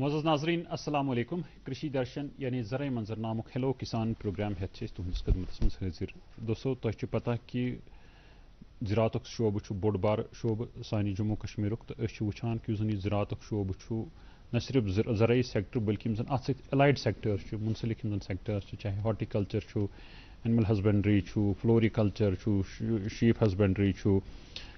معزز ناظرین السلام علیکم کرشی درشن یعنی زرعی منظر نامک ہیلو کسان پروگرام ہیتھ تہندس خدمت مز حاضر دوستو تہ پتہ کہ زراعت شعبہ بوڑ بار شعبہ سانہ جموں کشمیر تو وچان کہ زن یہ زراعت شعبہ نہ صرف زرعی سیکٹر بلکہ زن ات الائڈ سیکٹرز منسلک سیکٹرز چاہے horticulture animal husbandry floriculture sheep husbandry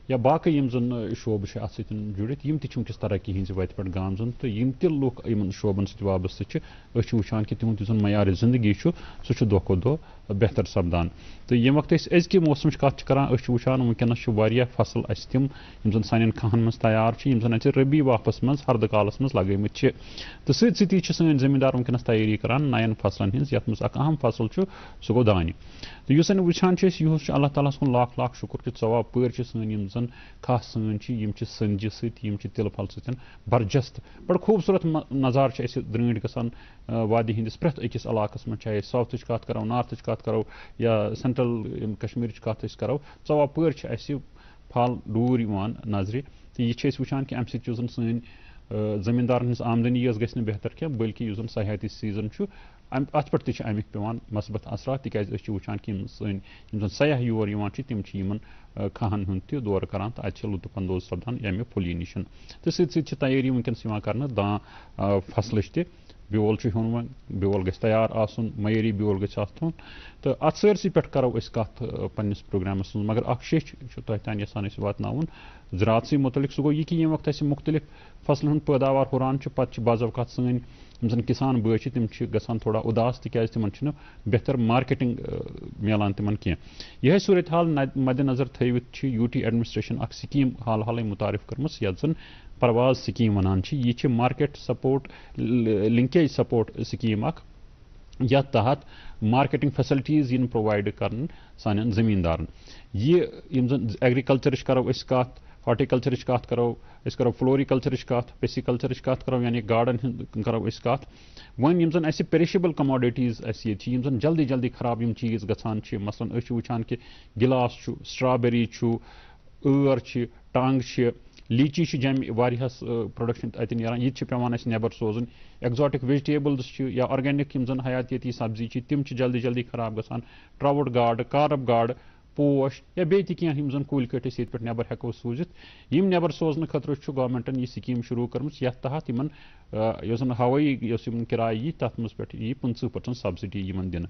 یا باقی زن شعبہ ات ست جڑت ونکس ترقی ہز وتہ پہ گامزن تو تہ لوگ ان شعبن ست وابستہ وچان کہ تہد زن معیار زندگی سہ دہ کھو دہ بہتر سپدان تو یہ وقت ازکہ موسم کت کران وچان ونکس فصل اس تم زن سان کھہن مز تیار زن اتہ ربی واپس مز ہرد کالس مز لگمت تو ستی سن زمیندار ونکس تیاری کران نین فصلن ہز یت مز اہم فصل سہ گو دانہ تو اس وچان یہ اللہ تعالیٰ سن لاکھ لاکھ شکر کہ ژۄوُہ پٲرۍ سن زن کھاہ سن سنجہ ستۍ تلہٕ پھل سۭتۍ برجست بڑ خوبصورت نظارہ درٛٲنٛٹھۍ گژھان وادی ہندس پرٛٮ۪تھ أکِس علاقس منٛز چاہے ساؤتھٕچ کتھ کرو نارتھٕچ کتھ کرو یا سینٹرل کشمیرٕچ کتھ أسۍ کرو ژۄوُہ پٲرۍ اسہِ پھل ڈوٗرۍ یِوان نظرِ تہٕ یہِ چھِ أسۍ وٕچھان کہِ امہِ سۭتۍ یُس زن سٲنۍ زمیٖندارن ہٕنٛز آمدنی یٲژ گژھِ نہٕ بہتر کینٛہہ بلکہِ یُس زن سیاحتی سیٖزن چھُ اتھ پٮ۪ٹھ تہِ چھِ امیِکۍ پیٚوان مثبت اثرات تِکیازِ أسۍ چھِ وٕچھان کہِ سٲنۍ یِم زن سیاح یور یِوان چھِ تِم چھِ یِمن کھاہن ہُنٛد تہِ دورٕ کران تہٕ اتہِ چھِ لطف اندوز سپدان ییٚمہِ پھُلی نِش تہٕ سۭتۍ سۭتۍ چھِ تیٲری ونکیٚنس یِوان کرنہٕ دان فصلٕچ تہِ بیول چھُ ہیوٚن وۄنۍ بیول گژھِ تیار آسُن معیٲری بیول گژھِ آسُن تہٕ اتھ سٲرسٕے پٮ۪ٹھ کرو أسۍ کتھ پننس پروگرامس منٛز مگر اکھ شیٚچھ چھُ تۄہہِ تانۍ یژھان أسۍ واتناوُن زراعتسٕے متعلق سُہ گوٚو یہِ کہِ ییٚمہِ وقتہٕ اَسہِ مختلف فصلن ہُنٛد پٲداوار ہُران چھُ پتہٕ چھِ بعض اوقات سٲنۍ یِم زن کسان بٲے چھِ تِم چھِ گژھان تھوڑا اداس تِکیازِ تِمن چھُنہٕ بہتر مارکیٹنگ میلان تِمن کینٛہہ یِہے صوٗرت حال مدِ نظر تھٲوِتھ چھِ یوٗ ٹی ایڈمنسٹریشن اکھ سکیٖم حال حالٕے مُتعارف کٔرمٕژ یتھ زن پرواز سکیٖم ونان چھِ یہِ چھِ market support linkage support scheme اکھ یتھ تحت مارکیٹنگ فیسلٹیٖز یِن پرووایڈ کرنہٕ سانٮ۪ن زمیٖندارن یہِ یِم زن ایگرِکلچرٕچ کرو أسۍ کتھ ہارٹیکلچرٕچ کتھ کرو أسۍ کرو فلوریکلچرٕچ کتھ پیسیکلچرٕچ کتھ کرو یعنی گاڈن ہٕنٛز کرو أسۍ کتھ وۄنۍ یِم زن اَسہِ پیرِشیبل کموڈٹیٖز اَسہِ ییٚتہِ چھِ یِم زن جلدی جلدی خراب یِم چیٖز گژھان چھِ مثلاً أسۍ چھِ وٕچھان کہِ گِلاس چھُ سٹرابیری چھُ ٲر چھِ ٹنٛگ چھِ لیٖچی چھِ جَمہِ واریاہس پرٛوڈکشن اَتہِ نیران یہِ تہِ چھِ پیٚوان اَسہِ نیٚبر سوزٕنۍ ایٚگزاٹِک ویجٹیبلز چھِ یا آرگینِک یِم زن حیاتیٲتی سبزی چھِ تِم چھِ جلدی جلدی خراب گژھان ٹراوُٹ گاڈٕ کارپ گاڈٕ پوش یا بیٚیہِ تہِ کینٛہہ یِم زن کُلۍ کٔٹۍ أسۍ ییٚتہِ پٮ۪ٹھ نیٚبر ہٮ۪کو سوٗزِتھ یِم نیٚبر سوزنہٕ خٲطرٕ چھُ گورمنٹن یہِ سکیٖم شروٗع کٔرمٕژ یتھ تحت یِمن یۄس زن ہوٲیی یۄس یِمن کِراے یی تتھ منٛز پٮ۪ٹھ یی 50% سبسڈی یِمن دِنہٕ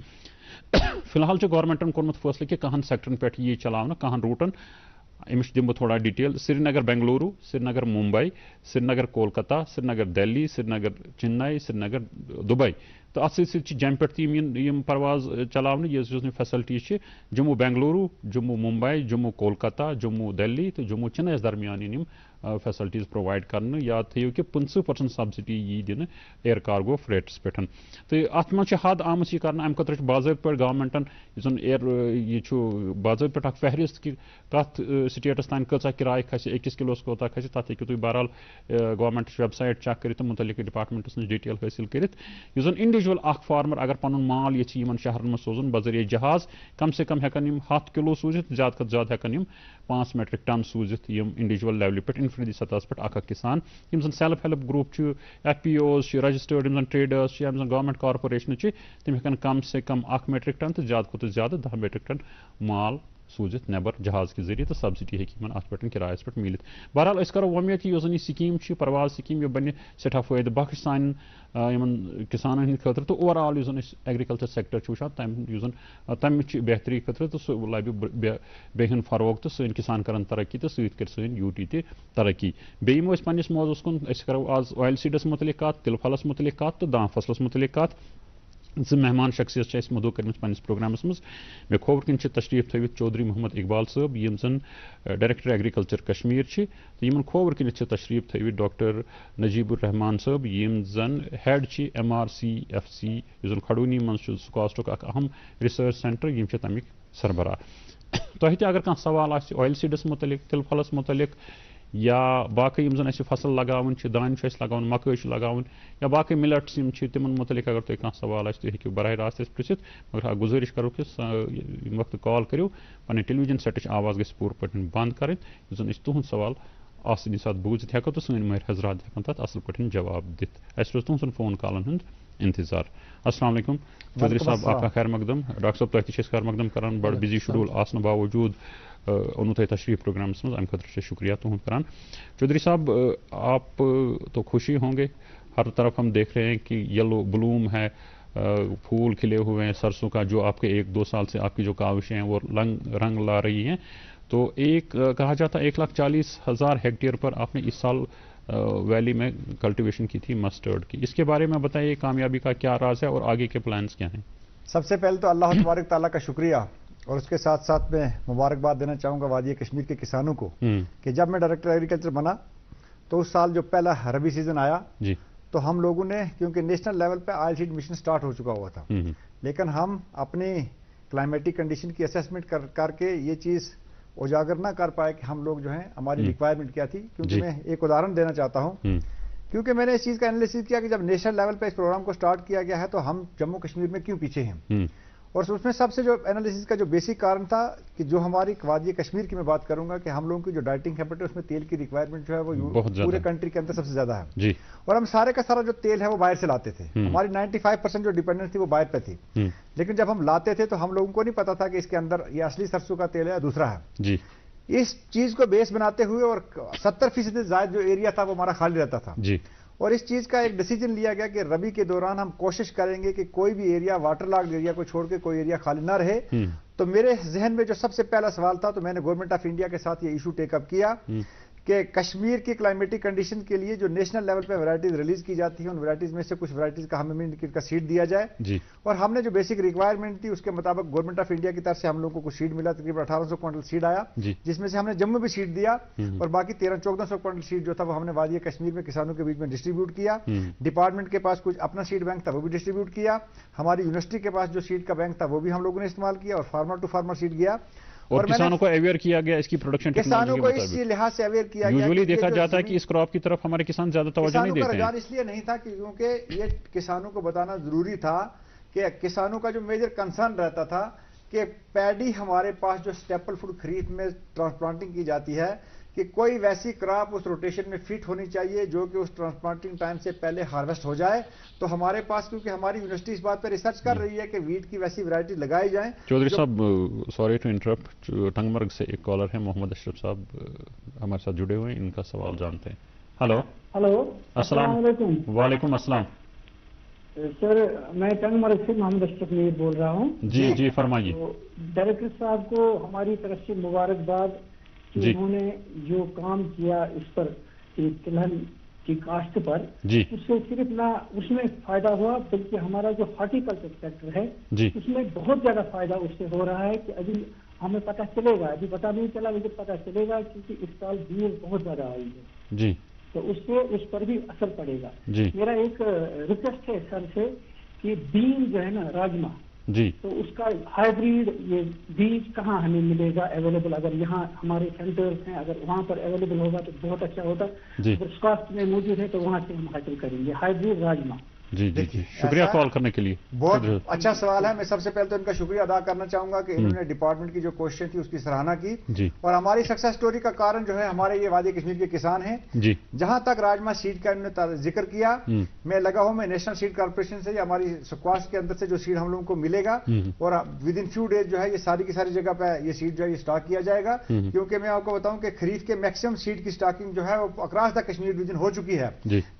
فی الحال چھُ گورمنٹن کوٚرمُت فٲصلہٕ کہِ کہن سیکٹرن پٮ۪ٹھ یی چلاونہٕ کہن روٗٹن أمِس دِمہٕ بہٕ تھوڑا ڈِٹیل سرینگر بنگلورو سرینگر ممبئی سرینگر کولکتہ سرینگر دہلی سرینگر چنئی سرینگر دبئی تو اتھ سۭتۍ سۭتۍ چھِ جمہِ پٮ۪ٹھ تہِ یِم پرواز چلاونہٕ یۄس یۄس فیسلٹی چھِ جموں بنگلورو جموں ممبئی جموں کولکتہ جموں دہلی تہٕ جموں چنئی یس درمیان یِن یِم فیسلٹیٖز پرووایڈ کرنہٕ یاد تھٲیِو کہِ 50% سبسڈی یی دِنہٕ ایر کارگو فریٹس پٮ۪ٹھ تہٕ اتھ منٛز چھِ حد آمٕژ یہِ کرنہٕ امہِ خٲطرٕ چھُ باضٲبطہٕ پٲٹھۍ گورمنٹن یُس زن یہِ چھُ باضٲبطہٕ پٲٹھۍ اکھ فہرست کہِ کتھ سٹیٹس تانۍ کۭژاہ کِراے کھسہِ أکِس کِلوس کوتاہ کھسہِ تتھ ہیٚکِو تُہۍ بہرحال گورمنٹٕچ ویب سایٹ چیک کٔرِتھ تہٕ مُتعلِق ڈپارٹمنٹس نِش ڈِٹیل حٲصِل کٔرِتھ یُس زن انڈیوجول اکھ فارمر اگر پنُن مال ییٚژھِ یِمن شہرن منٛز سوزُن بذریعہ جہاز کم سے کم ہٮ۪کن یِم 100 کِلوٗ سوٗزِتھ زیادٕ کھۄتہٕ زیادٕ ہٮ۪کن یِم 5 میٹرک ٹن سوٗزِتھ یِم انڈیوجول لیولہِ پٮ۪ٹھ انفرٲدی سطحس پٮ۪ٹھ اکھ کسان یِم زن سیلف ہیلپ گروپ چھِ ایف پی اوز چھِ رجسٹٲرڈ یِم زن ٹریڈٲرٕس چھِ یِم زن گورمنٹ کارپوریشنہٕ چھِ تِم ہٮ۪کن کم سے کم 1 میٹرک ٹن تہٕ زیادٕ کھۄتہٕ زیادٕ 10 میٹرک ٹن مال سوٗزِتھ نیبر جہاز کہِ ذٔریعہٕ تہٕ سبسڈی ہیٚکہِ یِمن اتھ پٮ۪ٹھ کِرایس پٮ۪ٹھ میٖلِتھ بہرحال أسۍ کرو وۄمید کہِ یۄس زن یہِ سکیٖم چھِ پرواز سکیٖم یہِ بنہِ سٮ۪ٹھاہ فٲیدٕ بخش سانٮ۪ن یِمن کسانن ہٕنٛدِ خٲطرٕ تہٕ اوور آل یُس زن أسۍ ایگرِکلچر سیکٹر چھِ وٕچھان تمہِ یُس زن تمِچ بہتری خٲطرٕ تہٕ سُہ لبہِ بیٚیہِ ہُنٛد فروغ تہٕ سٲنۍ کسان کرن ترقی تہٕ سۭتۍ کرِ سٲنۍ یوٗ ٹی تہِ ترقی بیٚیہِ یِمو أسۍ پننِس موضوعس کُن أسۍ کرو آز اویل سیٖڈس متعلق کتھ تِلہٕ پھلس متعلق کتھ تہٕ دان فصلس متعلق کتھ زٕ مہمان شخصیت چھِ اَسہِ مدعو کٔرمٕژ پننِس پروگرامس منٛز مےٚ کھووُر کِنۍ چھِ تشریٖف تھٲوِتھ چودھری محمد اقبال صٲب یِم زن ڈایریکٹر ایگرِکلچر کشمیٖر چھِ تہٕ یِمن کھووُر کِنۍ چھِ تشریٖف تھٲوِتھ ڈاکٹر نجیب الرحمان صٲب یِم زن ہیڈ چھِ MRCFC یُس زن کھڈوٗنی منٛز چھُ سکاسٹُک اکھ اہم رِسٲرٕچ سینٹر یِم چھِ تمیِکۍ سربراہ تۄہہِ تہِ اگر کانٛہہ سوال آسہِ اویل سیٖڈس متعلق تِلہٕ پھلس متعلق یا باقٕے یِم زن اَسہِ فصل لگاوٕنۍ چھِ دانہِ چھُ اَسہِ لگاوُن مکٲے چھُ لگاوُن یا باقٕے مِلٹس یِم چھِ تِمن متعلق اگر تۄہہِ کانٛہہ سوال آسہِ تُہۍ ہیٚکِو براہ راست اَسہِ پرٛژھِتھ مگر اکھ گُزٲرِش کرو کہِ ییٚمہِ وقتہٕ کال کٔرِو پنٕنۍ ٹیلی وِجن سیٹٕچ آواز گژھِ پوٗرٕ پٲٹھۍ بنٛد کرٕنۍ یُس زن أسۍ تُہُنٛد سوال آسانی ساتھ بوزت ہیکو تو سن ماہر حضرات ہیکن تک اصل پٹھن جواب دت اس روز تہذن فون کالن ہند انتظار. السلام علیکم چودھری صاحب, آپ کا خیر مقدم. ڈاکٹر صاحب تہ خیر مقدم کران بڑ بزی شیڈول آسن باوجود اونو تہ تشریف پروگرامس مز, ام خاطر سے شکریہ تہد کران. چودھری صاحب, آپ تو خوشی ہوں گے, ہر طرف ہم دیکھ رہے ہیں کہ یلو بلوم ہے, پھول کھلے ہوئے ہیں سرسوں کا, جو آپ کے 1-2 سال سے آپ کی جو کاوشیں ہیں وہ رنگ لا رہی ہیں. تو ایک کہا جاتا 1,40,000 ہیکٹیئر پر آپ نے اس سال ویلی میں کلٹیویشن کی تھی مسٹرڈ کی. اس کے بارے میں بتائیے کامیابی کا کیا راز ہے اور آگے کے پلانس کیا ہیں؟ سب سے پہلے تو اللہ تبارک تعالیٰ کا شکریہ, اور اس کے ساتھ ساتھ میں مبارکباد دینا چاہوں گا وادی کشمیر کے کسانوں کو کہ جب میں ڈائریکٹر ایگریکلچر بنا تو اس سال جو پہلا ربی سیزن آیا جی, تو ہم لوگوں نے, کیونکہ نیشنل لیول پہ آئل سیڈ مشن سٹارٹ ہو چکا ہوا تھا, لیکن ہم اپنی کلائمیٹک کنڈیشن کی اسیسمنٹ کر کے یہ چیز اجاگر نہ کر پائے کہ ہم لوگ جو ہیں ہماری ریکوائرمنٹ کیا تھی. کیونکہ میں ایک ادہرن دینا چاہتا ہوں, کیونکہ میں نے اس چیز کا انالیسس کیا کہ جب نیشنل لیول پہ اس پروگرام کو سٹارٹ کیا گیا ہے تو ہم جموں کشمیر میں کیوں پیچھے ہیں. اور اس میں سب سے جو انالیسس کا جو بیسک کارن تھا کہ جو ہماری وادی کشمیر کی میں بات کروں گا کہ ہم لوگوں کی جو ڈائٹنگ کیپٹل اس میں تیل کی ریکوائرمنٹ جو ہے وہ پورے کنٹری کے اندر سب سے زیادہ ہے جی, اور ہم سارے کا سارا جو تیل ہے وہ باہر سے لاتے تھے. ہماری 95% جو ڈیپینڈنس تھی وہ باہر پہ تھی, لیکن جب ہم لاتے تھے تو ہم لوگوں کو نہیں پتا تھا کہ اس کے اندر یہ اصلی سرسوں کا تیل ہے یا دوسرا ہے جی. اس چیز کو بیس بناتے ہوئے اور 70% زائد جو ایریا تھا وہ ہمارا خالی رہتا تھا جی, اور اس چیز کا ایک ڈیسیجن لیا گیا کہ ربی کے دوران ہم کوشش کریں گے کہ کوئی بھی ایریا واٹر لاگڈ ایریا کو چھوڑ کے کوئی ایریا خالی نہ رہے. تو میرے ذہن میں جو سب سے پہلا سوال تھا, تو میں نے گورنمنٹ آف انڈیا کے ساتھ یہ ایشو ٹیک اپ کیا کہ کشمیر کی کلائمیٹک کنڈیشن کے لیے جو نیشنل لیول پہ ورائٹیز ریلیز کی جاتی ہیں ان ورائٹیز میں سے کچھ ورائٹیز کا ہمیں انڈیکیٹ کا سیڈ دیا جائے جی. اور ہم نے جو بیسک ریکوائرمنٹ تھی اس کے مطابق گورنمنٹ آف انڈیا کی طرف سے ہم لوگوں کو سیڈ ملا, تقریباً 1800 کوئنٹل سیڈ آیا جی, جس میں سے ہم نے جموں بھی سیڈ دیا اور باقی 1300-1400 کوئنٹل سیڈ جو تھا وہ ہم نے وادی کشمیر میں کسانوں کے بیچ میں ڈسٹریبیوٹ کیا. ڈپارٹمنٹ کے پاس کچھ اپنا سیڈ بینک تھا وہ بھی ڈسٹریبیوٹ کیا, ہماری یونیورسٹی کے پاس جو سیڈ کا بینک تھا وہ بھی ہم لوگوں نے استعمال کیا, اور فارمر ٹو فارمر سیڈ گیا. اور کسانوں کو اویئر کیا گیا اس کی پروڈکشن کسانوں کو اس لحاظ سے اویئر کیا گیا. یوزولی دیکھا جاتا ہے کہ اس کراپ کی طرف ہمارے کسان زیادہ توجہ نہیں دیتے ہیں. اس لیے نہیں تھا کیونکہ یہ کسانوں کو بتانا ضروری تھا کہ کسانوں کا جو میجر کنسرن رہتا تھا کہ پیڈی ہمارے پاس جو اسٹیپل فوڈ خرید میں ٹرانسپلانٹنگ کی جاتی ہے کہ کوئی ویسی کراپ اس روٹیشن میں فٹ ہونی چاہیے جو کہ اس ٹرانسپلانٹنگ ٹائم سے پہلے ہارویسٹ ہو جائے. تو ہمارے پاس کیونکہ ہماری یونیورسٹی اس بات پر ریسرچ کر رہی ہے کہ ویٹ کی ویسی ورائٹی لگائی جائیں. چودھری صاحب سوری ٹو انٹرپٹ, ٹنگ مرگ سے ایک کالر ہے محمد اشرف صاحب ہمارے ساتھ جڑے ہوئے ہیں, ان کا سوال جانتے ہیں. ہلو السلام علیکم. وعلیکم السلام سر, میں ٹنگ مرگ سے محمد اشرف بول رہا ہوں. جی جی فرمائیے. ڈائریکٹر صاحب کو ہماری طرف سے مبارکباد کہ انہوں نے جو کام کیا اس پر تلہن کی کاشت پر, اس سے صرف نہ اس میں فائدہ ہوا بلکہ ہمارا جو ہارٹیکلچر سیکٹر ہے اس میں بہت زیادہ فائدہ اس سے ہو رہا ہے کہ ابھی ہمیں پتہ چلے گا, ابھی پتہ نہیں چلا لیکن پتہ چلے گا کیونکہ اس سال بیل بہت زیادہ آئی ہے جی, تو اس سے اس پر بھی اثر پڑے گا. میرا ایک ریکویسٹ ہے سر سے کہ بیل جو ہے نا راجما جی, تو اس کا ہائیبریڈ یہ بیج کہاں ہمیں ملے گا اویلیبل؟ اگر یہاں ہمارے سینٹرز ہیں اگر وہاں پر اویلیبل ہوگا تو بہت اچھا ہوتا. اگر کاسٹ میں موجود ہے تو وہاں سے ہم حاصل کریں گے ہائیبریڈ راجما. جی جی جی, شکریہ کال کرنے کے لیے. بہت اچھا سوال ہے. میں سب سے پہلے تو ان کا شکریہ ادا کرنا چاہوں گا کہ انہوں نے ڈپارٹمنٹ کی جو کوششیں تھی اس کی سراہنا کی, اور ہماری سکسیس سٹوری کا کارن جو ہے ہمارے یہ وادی کشمیر کے کسان ہیں. جہاں تک راجما سیڈ کا انہوں نے ذکر کیا, میں لگا ہوں میں نیشنل سیڈ کارپوریشن سے ہماری سکواش کے اندر سے جو سیڈ ہم لوگوں کو ملے گا اور ود ان فیو ڈیز جو ہے یہ ساری کی ساری جگہ پہ یہ سیڈ جو ہے یہ اسٹاک کیا جائے گا. کیونکہ میں آپ کو بتاؤں کہ خریف کے میکسیمم سیڈ کی اسٹاکنگ جو ہے وہ اکراس دا کشمیر ریجن ہو چکی ہے,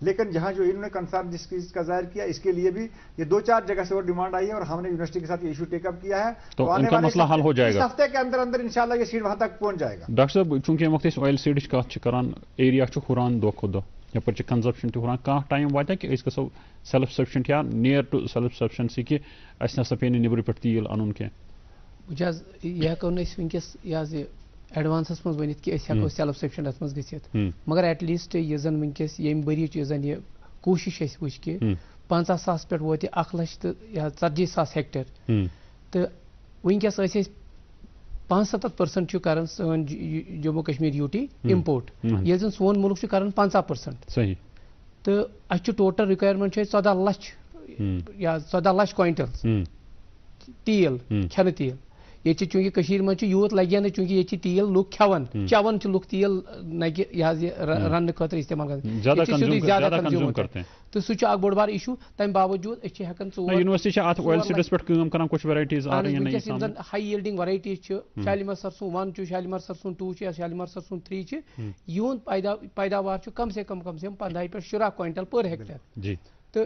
لیکن جہاں جو انہوں نے کنسرن جس چیز کا ظاہر کیا اس کے لیے یہ 2-4 جگہ سے اور ڈیمانڈ آئی ہے اور ہم نے یونیورسٹی کے ساتھ یہ ایشو ٹیک اپ کیا ہے. تو ان کا مسئلہ حل ہو جائے گا اس ہفتے کے اندر اندر انشاءاللہ یہ سیڈ وہاں تک پہنچ جائے گا. ڈاکٹر صاحب چونکہ یہ وقت آئل سیڈ کت کران ایریا ہران دہ کھو دہ یپر کنزپشن ہران کھانا ٹائم واتہ کہ اس گھو سیلف سفیشنٹ یا نیئر ٹو سیلف سفیشنسی کہ اس نسا پی نبر پہ تیل ان کی یہ ہوں ونکس یہ ایڈوانسس مز ورنت کہ ہوں سیلف سفیشنٹ ات مز گھت, مگر ایٹ لیسٹ یہ زن ونکس یم بریچ یہ کوشش وچ کہ 50,000 پہ ووت 1,40,000 ہیکٹر تو ونکس 75% کران سن جموں کشمیر یوٹی امپورٹ, یل زن سون ملک کران 50%. صحیح. تو اچھا ٹوٹل ریکوائرمنٹ 14 لچھ یا 14 لچھ کوئنٹل تیل کھنہ تیل, یہ چونکہ مجھ یوت لگے نا چونکہ یہ تیل لوگ کھیون چون لوگ تیل یہ رننے خاطر استعمال کرتے تو سہ اخ بوڑ بار ایشو تمہ باوجود ہیکان یونیورسٹی آئل سیڈس پہ کچھ varieties high yielding varieties Shalimar سرسوں 1 شالیمار سرسوں 2 یا شالیمار سرسوں 3 یہد پیداوار کم سے کم 15 پہ 16 کوئنٹل پر ہیکٹر تو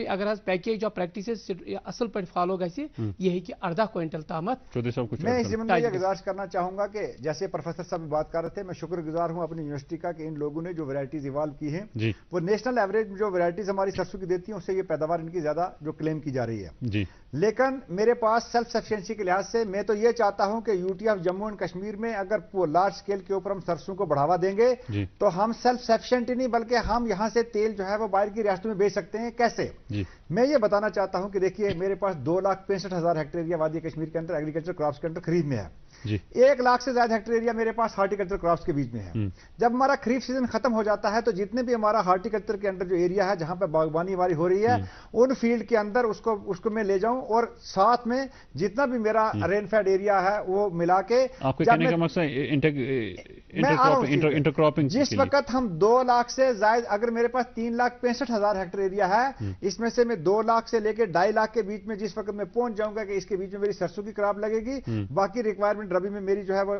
اگر پیکیج آف پریکٹسز اصل پہ فالو گی یہ کہ 18 کوئنٹل تامت. میں اس ضمن میں یہ گزارش کرنا چاہوں گا کہ جیسے پروفیسر صاحب بات کر رہے تھے, میں شکر گزار ہوں اپنی یونیورسٹی کا کہ ان لوگوں نے جو ویرائٹیز ایوالو کی ہیں وہ نیشنل ایوریج جو ویرائٹیز ہماری سرسوں کی دیتی ہیں اس سے یہ پیداوار ان کی زیادہ جو کلیم کی جا رہی ہے. لیکن میرے پاس سیلف سفیشینسی کے لحاظ سے میں تو یہ چاہتا ہوں کہ U T of Jammu and Kashmir میں اگر لارج اسکیل کے اوپر ہم سرسوں کو بڑھاوا دیں گے تو ہم سیلف سفیشینٹ ہی نہیں بلکہ ہم یہاں سے تیل جو ہے وہ باہر کی ریاستوں میں بیچ سکتے ہیں. کیسے؟ میں یہ بتانا چاہتا ہوں کہ دیکھیے میرے پاس 2,65,000 ہیکٹر ایریا وادی کشمیر کے اندر ایگریکلچر کراپس کے اندر خرید میں ہے. 1 لاکھ سے زیادہ ہیکٹر ایریا میرے پاس ہارٹیکلچر کراپس کے بیچ میں ہے. جب ہمارا خریف سیزن ختم ہو جاتا ہے تو جتنے بھی ہمارا ہارٹیکلچر کے اندر جو ایریا ہے جہاں پہ باغبانی ہماری ہو رہی ہے ان فیلڈ کے اندر اس کو میں لے جاؤں اور ساتھ میں جتنا بھی میرا رین فیڈ ایریا ہے وہ ملا کے جس وقت ہم 2 لاکھ سے زائد اگر میرے پاس 3,65,000 ہیکٹر ایریا ہے اس میں سے میں 2 لاکھ سے لے کے 2.5 لاکھ کے بیچ میں جس وقت میں پہنچ جاؤں گا کہ اس کے بیچ میں میری سرسوں کی کراپ لگے گی, باقی ریکوائرمنٹ ربی میں میری جو ہے وہ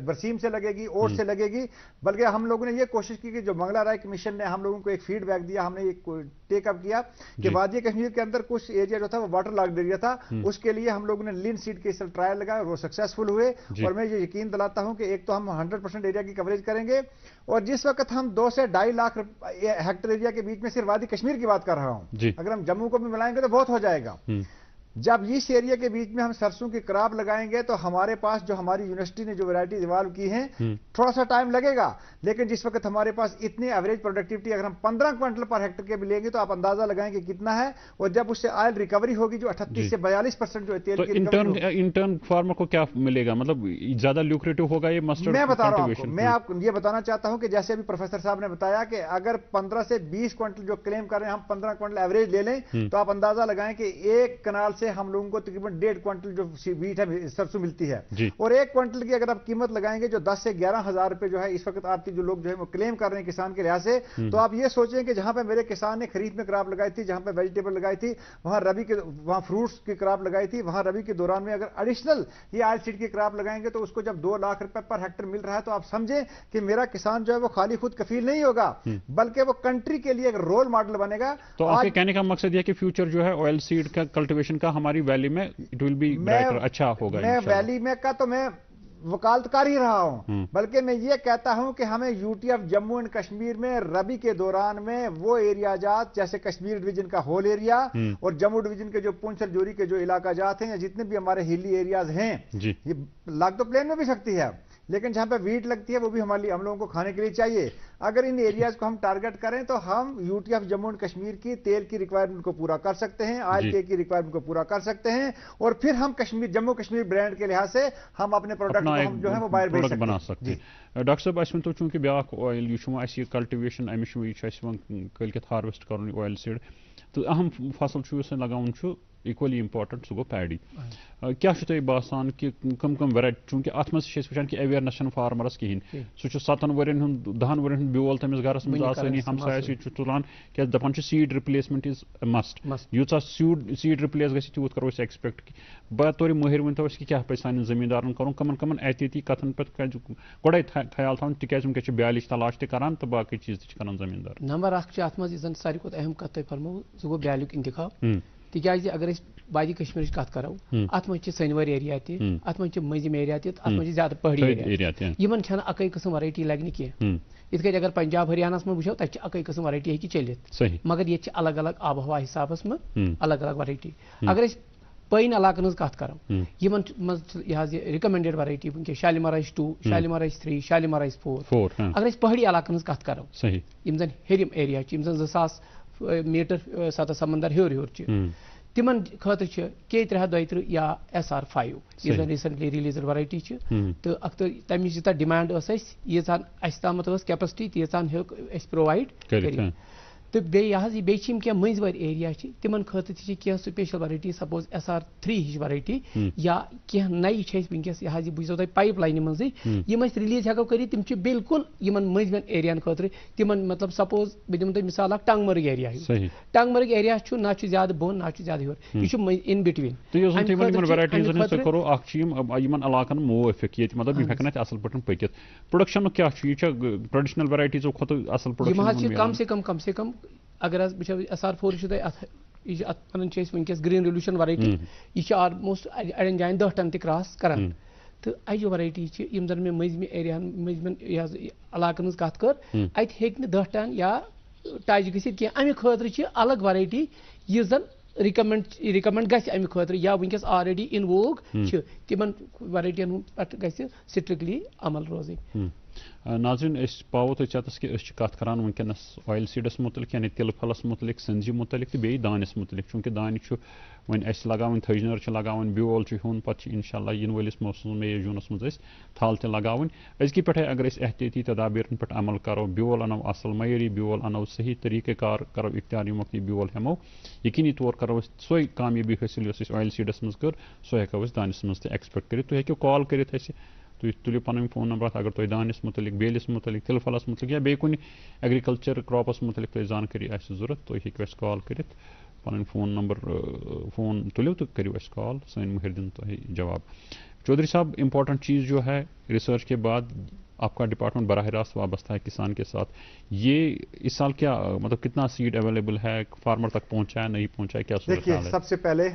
برسیم سے لگے گی, اوٹ سے لگے گی. بلکہ ہم لوگوں نے یہ کوشش کی کہ جو منگلا رائے کمیشن نے ہم لوگوں کو ایک فیڈ بیک دیا, ہم نے ایک ٹیک اپ کیا کہ وادی کشمیر کے اندر کچھ ایریا جو تھا وہ واٹر لاکڈ ایریا تھا, اس کے لیے ہم لوگوں نے لین سیڈ کے ٹرائل لگائے اور وہ سکسیسفل ہوئے. اور میں یہ یقین دلاتا ہوں کہ ایک تو ہم 100% ایریا کی کوریج کریں گے اور جس وقت ہم 2 سے 2.5 لاکھ ہیکٹر ایریا کے بیچ میں صرف وادی کشمیر کی بات کر رہا ہوں, اگر ہم جموں کو بھی ملائیں گے تو بہت ہو جائے گا. جب اس ایریا کے بیچ میں ہم سرسوں کی کراپ لگائیں گے تو ہمارے پاس جو ہماری یونیورسٹی نے جو ویرائٹیز ایوالو کی ہیں تھوڑا سا ٹائم لگے گا, لیکن جس وقت ہمارے پاس اتنے ایوریج پروڈکٹیوٹی اگر ہم 15 کوئنٹل پر ہیکٹر کے بھی لیں گے تو آپ اندازہ لگائیں کہ کتنا ہے. اور جب اس سے آئل ریکوری ہوگی جو 38 سے 42% جو تیل کی انٹرن فارمر کو کیا ملے گا, مطلب زیادہ لوکریٹو ہوگا یہ مسٹرڈ؟ میں بتا رہا ہوں, میں آپ کو یہ بتانا چاہتا ہوں کہ جیسے ابھی پروفیسر صاحب نے بتایا کہ اگر 15 سے 20 کوئنٹل جو کلیم کر رہے ہیں ہم 15 کوئنٹل ایوریج لے لیں تو آپ اندازہ لگائیں کہ ایک کنال سے ہم لوگوں کو 1.5 کوئنٹل جو ویٹ ہے سرسوں ملتی ہے. اور 1 کوئنٹل کی اگر آپ قیمت لگائیں گے جو 10 سے 11,000 روپے جو ہے اس وقت آپ کی جو لوگ جو ہے وہ کلیم کر رہے ہیں کسان کے لحاظ سے, تو آپ یہ سوچیں کہ جہاں پہ میرے کسان نے خرید میں کراپ لگائی تھی, جہاں پہ ویجیٹیبل لگائی تھی, وہاں فروٹس کی کراپ لگائی تھی, وہاں ربی کے دوران میں اگر ایڈیشنل یہ آئل سیڈ کی کراپ لگائیں گے تو اس کو جب 2 لاکھ روپے پر ہیکٹر مل رہا ہے تو آپ سمجھیں کہ میرا کسان جو ہے وہ خالی خود کفیل نہیں ہوگا بلکہ وہ کنٹری کے لیے ایک رول ماڈل بنے گا. تو آپ کے کہنے کا مقصد یہ کہ فیوچر جو ہے آئل سیڈ کا کلٹیویشن کا ہماری ویلی میں اٹ ول بی اچھا ہوگا. میں ویلی میں کا تو میں وکالت کر ہی رہا ہوں, بلکہ میں یہ کہتا ہوں کہ ہمیں U T of Jammu and Kashmir میں ربی کے دوران میں وہ ایریا جات جیسے کشمیر ڈویژن کا ہول ایریا اور جموں ڈویژن کے جو پونچھ اور جوری کے جو علاقہ جات ہیں یا جتنے بھی ہمارے ہیلی ایریاز ہیں, یہ لاگ تو پلین میں بھی سکتی ہے لیکن جہاں پہ ویٹ لگتی ہے وہ بھی ہم لوگوں کو کھانے کے لیے چاہیے. اگر ان ایریاز کو ہم ٹارگٹ کریں تو ہم U T of Jammu and Kashmir کی تیل کی ریکوائرمنٹ کو پورا کر سکتے ہیں, آئل کی ریکوائرمنٹ کو پورا کر سکتے ہیں اور پھر ہم جموں کشمیر برانڈ کے لحاظ سے ہم اپنے پروڈکٹ جو ہے وہ باہر بنا سکتے ہیں. ڈاکٹر صاحب اس ونتو چونکہ بیاکھ آئل یہ کلٹیویشن امچ کلکت ہارویسٹ کرن آئل سیڈ تو اہم فصل لگاؤن ایکولی امپارٹنٹ سہ گو پیڈی. کیا تھی باسان کہ کم ویرائٹی چونکہ ات مز وچان کہ اویئرنیس فارمرس کہین سہ 7 ورین 10 ورین بیول تمس گھرس مز آسانی ہمسایہ سی تلان کیا دپان سیڈ ریپلیسمنٹ از مسٹ یوتھا سیڈ ریپلیس گژھِ تیوت کرو أسۍ ایکسپیکٹ بطور مٲہِر ؤنتو اَسہِ کیا پَزِ سانٮ۪ن زٔمیٖندارن کرُن کمن احتیاطی کتن پٮ۪ٹھ گۄڈے خیال تھاوُن تِکیازِ وٕنکٮ۪س چھِ بیالٕچ تلاش تہِ کران تہٕ باقٕے چیٖز تہِ چھِ کران زٔمیٖندار. نمبر 1 چھِ اتھ منٛز یُس زن ساروی کھۄتہٕ اہم کتھ تۄہہِ فرموو سُہ گوٚو بیالیُک انتخاب. تِکیازِ اگر أسۍ وادی کشمیرٕچ کتھ کرو اتھ منٛز چھِ سنور ایریا تہِ اتھ منٛز چھِ مٔنزِم ایریا تہِ اتھ منٛز چھِ زیادٕ پہاڑی ایریا یِمن چھنہٕ اکٕے قٕسم ویرایٹی لگنہِ کینٛہہ. یِتھ کٔنۍ اگر پنجاب ہریانس منٛز وٕچھو تتہِ چھِ اکٕے قٕسم ویرایٹی ہیٚکہِ چٔلِتھ مگر ییٚتہِ چھِ الگ الگ آب و ہوا حسابس منٛز الگ الگ ویرایٹی. اگر أسۍ پٲیِن علاقن ہٕنٛز کتھ کرو یِمن منٛز یہِ حظ یہِ رِکمنڈڈ ویرایٹی وٕنکٮ۪س شالیمار آسہِ 2 شالیمار آسہِ 3 شالیمار آسہِ 4. اگر أسۍ پہاڑی علاقن ہٕنٛز کتھ کرو یِم زن ہیٚرِم ایریا چھِ یِم زن 2000 میٖٹر سطح سمندر ہیوٚر چھِ تمن خاطر چھِ K322 یا SR5 یُس زن ریسنٹلی ریلیزڈ ویرایٹی چھِ تہٕ اکھ تمِچ ییٖژاہ ڈِمانڈ ٲس اَسہِ ییٖژاہ اَسہِ تامتھ ٲس کیپیسٹی تیٖژاہ ہیوٚک أسۍ پرووایڈ کٔرِتھ. تو بیچ کیا مزور ایریا تمن خاطر تھی سپیشل ورائٹی سپوز SR3 ہش ورائٹی یا کی نئی ونکس یہ بو تھی پائپ لائن مزے ریلیز ہیکو کر تم بالکل مزمین ایریان خاطر تم مطلب سپوز بہ دم تہ مثال ٹنگ مرگ ایریا ٹنگ مرگ ایریا نہ زیادہ بون نہ زیادہ ہور یہ ان بٹوین علاقن موافق یہ مطلب یہ ہیکن اصل پہ پکت پروڈکشن کیا ٹریڈیشنل ورائٹیزو کھت اصل پروڈکشن کم سے کم اگر وچو SR4 ونان ونکس گرین ریولوشن ورائٹی یہ آلموسٹ اڑین جائن 10 ٹن تہ کراس کران تو اجو ورائٹی یم زن میں مزمہ ایریا مزمن علاقن ہز کت کر ات ہیک 10 ٹن یا ٹچ گھت کی امہ خاطر الگ ورائٹی یہ زن ریکمنڈ گژھِ امہ خاطر یا ونکس آلریڈی ان ووگ تمن ورائٹین پہ گژھِ سٹرکٹلی عمل روزن. ناظرین پاو تھی چتس کہ کت کران ونکس آئل سیڈس متعلق یعنی تل پھلس متعلق سنجی متعلق تو بیٚیہِ دانس متعلق چونکہ دانہ ون اس لگاون تھجنر لگاون بیول ہون پتہ انشاءاللہ ین ولس موسم مے جونس مز تھل تہ لگاون ازکہ پٹھے اگر اس احتیاطی تدابیرن پہ عمل کرو بیول انو اصل معیاری بیول انو صحیح طریقہ کار کرو اختیار یمک یہ بیول ہمو یقینی طور کرو سوے کامیابی حاصل اس آئل سیڈس مز کر سو ہیکو دانس مز تہ ایکسپیکٹ کرت تُہۍ ہیٚکِو کال کرت اس تُہۍ تُلِو پنٕنۍ فون نمبر اگر تۄہہِ دانس متعلق بیلس متعلق تل پھلس متعلق یا بیٚیہِ کُنہِ ایگریکلچر کراپس متعلق تۄہہِ زانکٲری آسہِ ضروٗرت تُہۍ ہیٚکِو اَسہِ کال کٔرِتھ پنٕنۍ فون نمبر فون تُلِو تہٕ کٔرِو اَسہِ کال سٲنۍ مٲہِر دِن تۄہہِ جواب. چودھری صاحب امپورٹنٹ چیز جو ہے ریسرچ کے بعد آپ کا ڈپارٹمنٹ براہ راست وابستہ ہے کسان کے ساتھ. یہ اس سال کیا مطلب کتنا سیڈ اویلیبل ہے فارمر تک پہنچا ہے نہیں پہنچا ہے کیا صورت حال ہے؟ سب سے پہلے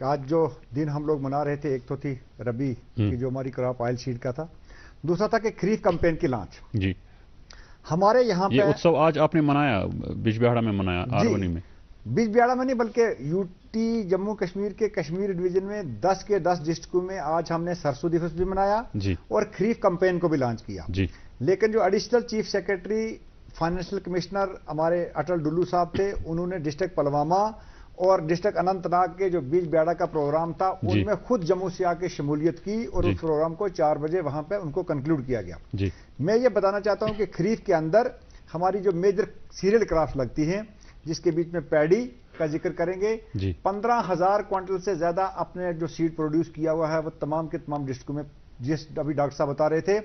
آج جو دن ہم لوگ منا رہے تھے ایک تو تھی ربی کی جو ہماری کراپ آئل سیڈ کا تھا دوسرا تھا کہ خریف کمپین کی لانچ. جی ہمارے یہاں پہ یہ اتسو آج آپ نے منایا بج بہاڑا میں منایا آرونی میں بج بہاڑا میں نہیں بلکہ یوٹی جموں کشمیر کے کشمیر ڈویژن میں 10 کے 10 ڈسٹرکٹوں میں آج ہم نے سرسوں دیوس بھی منایا اور خریف کمپین کو بھی لانچ کیا. لیکن جو additional chief secretary financial commissioner ہمارے اٹل ڈلو صاحب تھے انہوں نے ڈسٹرکٹ پلوامہ اور ڈسٹرکٹ اننت ناگ کے جو بیج بیاڑا کا پروگرام تھا ان میں خود جموں سے آ کے شمولیت کی اور اس پروگرام کو 4 بجے وہاں پہ ان کو کنکلوڈ کیا گیا. میں یہ بتانا چاہتا ہوں کہ خریف کے اندر ہماری جو میجر سیریل کراپس لگتی ہیں جس کے بیچ میں پیڈی کا ذکر کریں گے 15,000 کوئنٹل سے زیادہ اپنے جو سیڈ پروڈیوس کیا ہوا ہے وہ تمام کے تمام ڈسٹرکٹوں میں جس ابھی ڈاکٹر صاحب بتا رہے تھے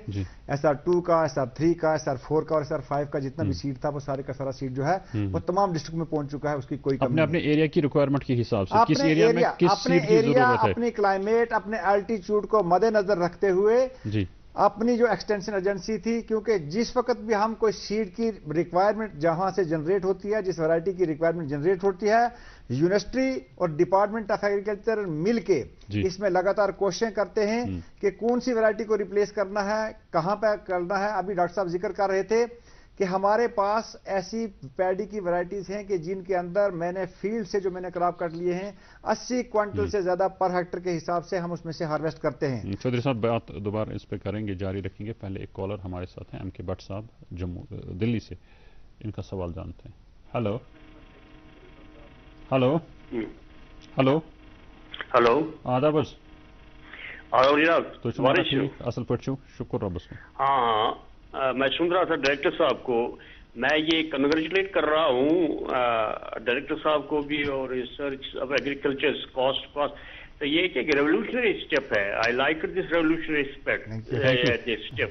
SR2 کا SR3 کا SR4 کا اور SR5 کا جتنا بھی سیڈ تھا وہ سارے کا سارا سیڈ جو ہے وہ تمام ڈسٹرکٹ میں پہنچ چکا ہے. اس کی کوئی کمی اپنے ایریا کی ریکوائرمنٹ کے حساب سے کس ایریا میں کس سیڈ کی ضرورت ہے اپنی کلائمیٹ اپنے الٹیچیوڈ کو مد نظر رکھتے ہوئے اپنی جو ایکسٹینشن ایجنسی تھی کیونکہ جس وقت بھی ہم کوئی سیڈ کی ریکوائرمنٹ جہاں سے جنریٹ ہوتی ہے جس ورائٹی کی ریکوائرمنٹ جنریٹ ہوتی ہے یونیورسٹی اور ڈپارٹمنٹ آف ایگریکلچر مل کے اس میں لگاتار کوششیں کرتے ہیں کہ کون سی ورائٹی کو ریپلیس کرنا ہے کہاں پہ کرنا ہے. ابھی ڈاکٹر صاحب ذکر کر رہے تھے کہ ہمارے پاس ایسی پیڈی کی ورائٹیز ہیں کہ جن کے اندر میں نے فیلڈ سے جو میں نے کراپ کٹ لیے ہیں 80 کوئنٹل سے زیادہ پر ہیکٹر کے حساب سے ہم اس میں سے ہارویسٹ کرتے ہیں. چودھری صاحب بات دوبارہ اس پہ کریں گے جاری رکھیں گے. پہلے ایک کالر ہمارے ساتھ ہیں ایم کے بٹ صاحب دلی سے ان کا سوال جانتے ہیں. ہلو ہلو ہلو ہلو آداب جناب اصل پہ شکر ربس کو. ہاں میں سن رہا تھا ڈائریکٹر صاحب کو میں یہ کنگریچولیٹ کر رہا ہوں ڈائریکٹر صاحب کو بھی اور ریسرچ آف ایگریکلچر کاسٹ تو یہ ایک ریولیوشنری اسٹیپ ہے. I like this revolutionary step.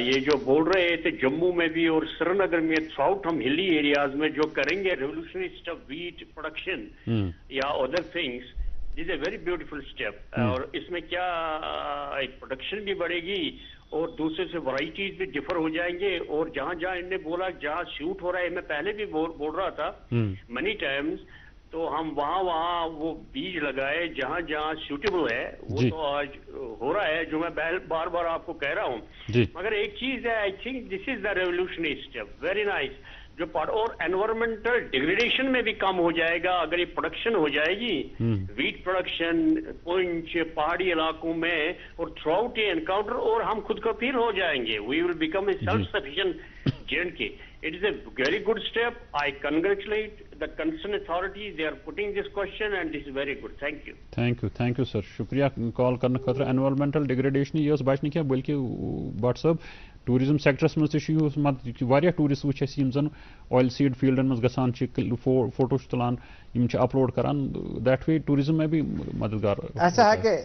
یہ جو بول رہے تھے جموں میں بھی اور سری نگر میں تھرو آؤٹ ہم ہلی ایریاز میں جو کریں گے ریولیوشنری اسٹیپ ویٹ پروڈکشن یا other things this a very beautiful step. اور اس میں کیا ایک پروڈکشن بھی بڑھے گی اور دوسرے سے ورائٹیز بھی ڈفر ہو جائیں گے. اور جہاں جہاں ان نے بولا جہاں شوٹ ہو رہا ہے میں پہلے بھی بول رہا تھا منی ٹائمز تو ہم وہاں وہ بیج لگائے جہاں جہاں سوٹیبل ہے وہ تو آج ہو رہا ہے جو میں بار بار آپ کو کہہ رہا ہوں. مگر ایک چیز ہے I think this is the revolutionary step very nice جو اور انوائرمنٹل ڈیگریڈیشن میں بھی کم ہو جائے گا اگر یہ پروڈکشن ہو جائے گی. ویٹ پروڈکشن پونچھ پہاڑی علاقوں میں اور تھرو آؤٹ یہ انکاؤنٹر اور ہم خود کفیل ہو جائیں گے. We will become a self sufficient J&K. It is a very good step. I congratulate the concerned authorities. They are putting this question and this is very good. Thank you. Thank you sir. شکریہ کال کرنے خاطر. Environmental degradation یہ بچ نہیں کیا بلکہ but صاحب tourism sectors مز واریاہ ٹورسٹ وچھ اَسہِ یِم زن آیل سیڈ فیلڈن مز گژھان چھِ فوٹو چھِ تُلان یِم چھِ اپلوڈ کران دیٹ وے ٹورزم میں بھی مددگار. ایسا ہے کہ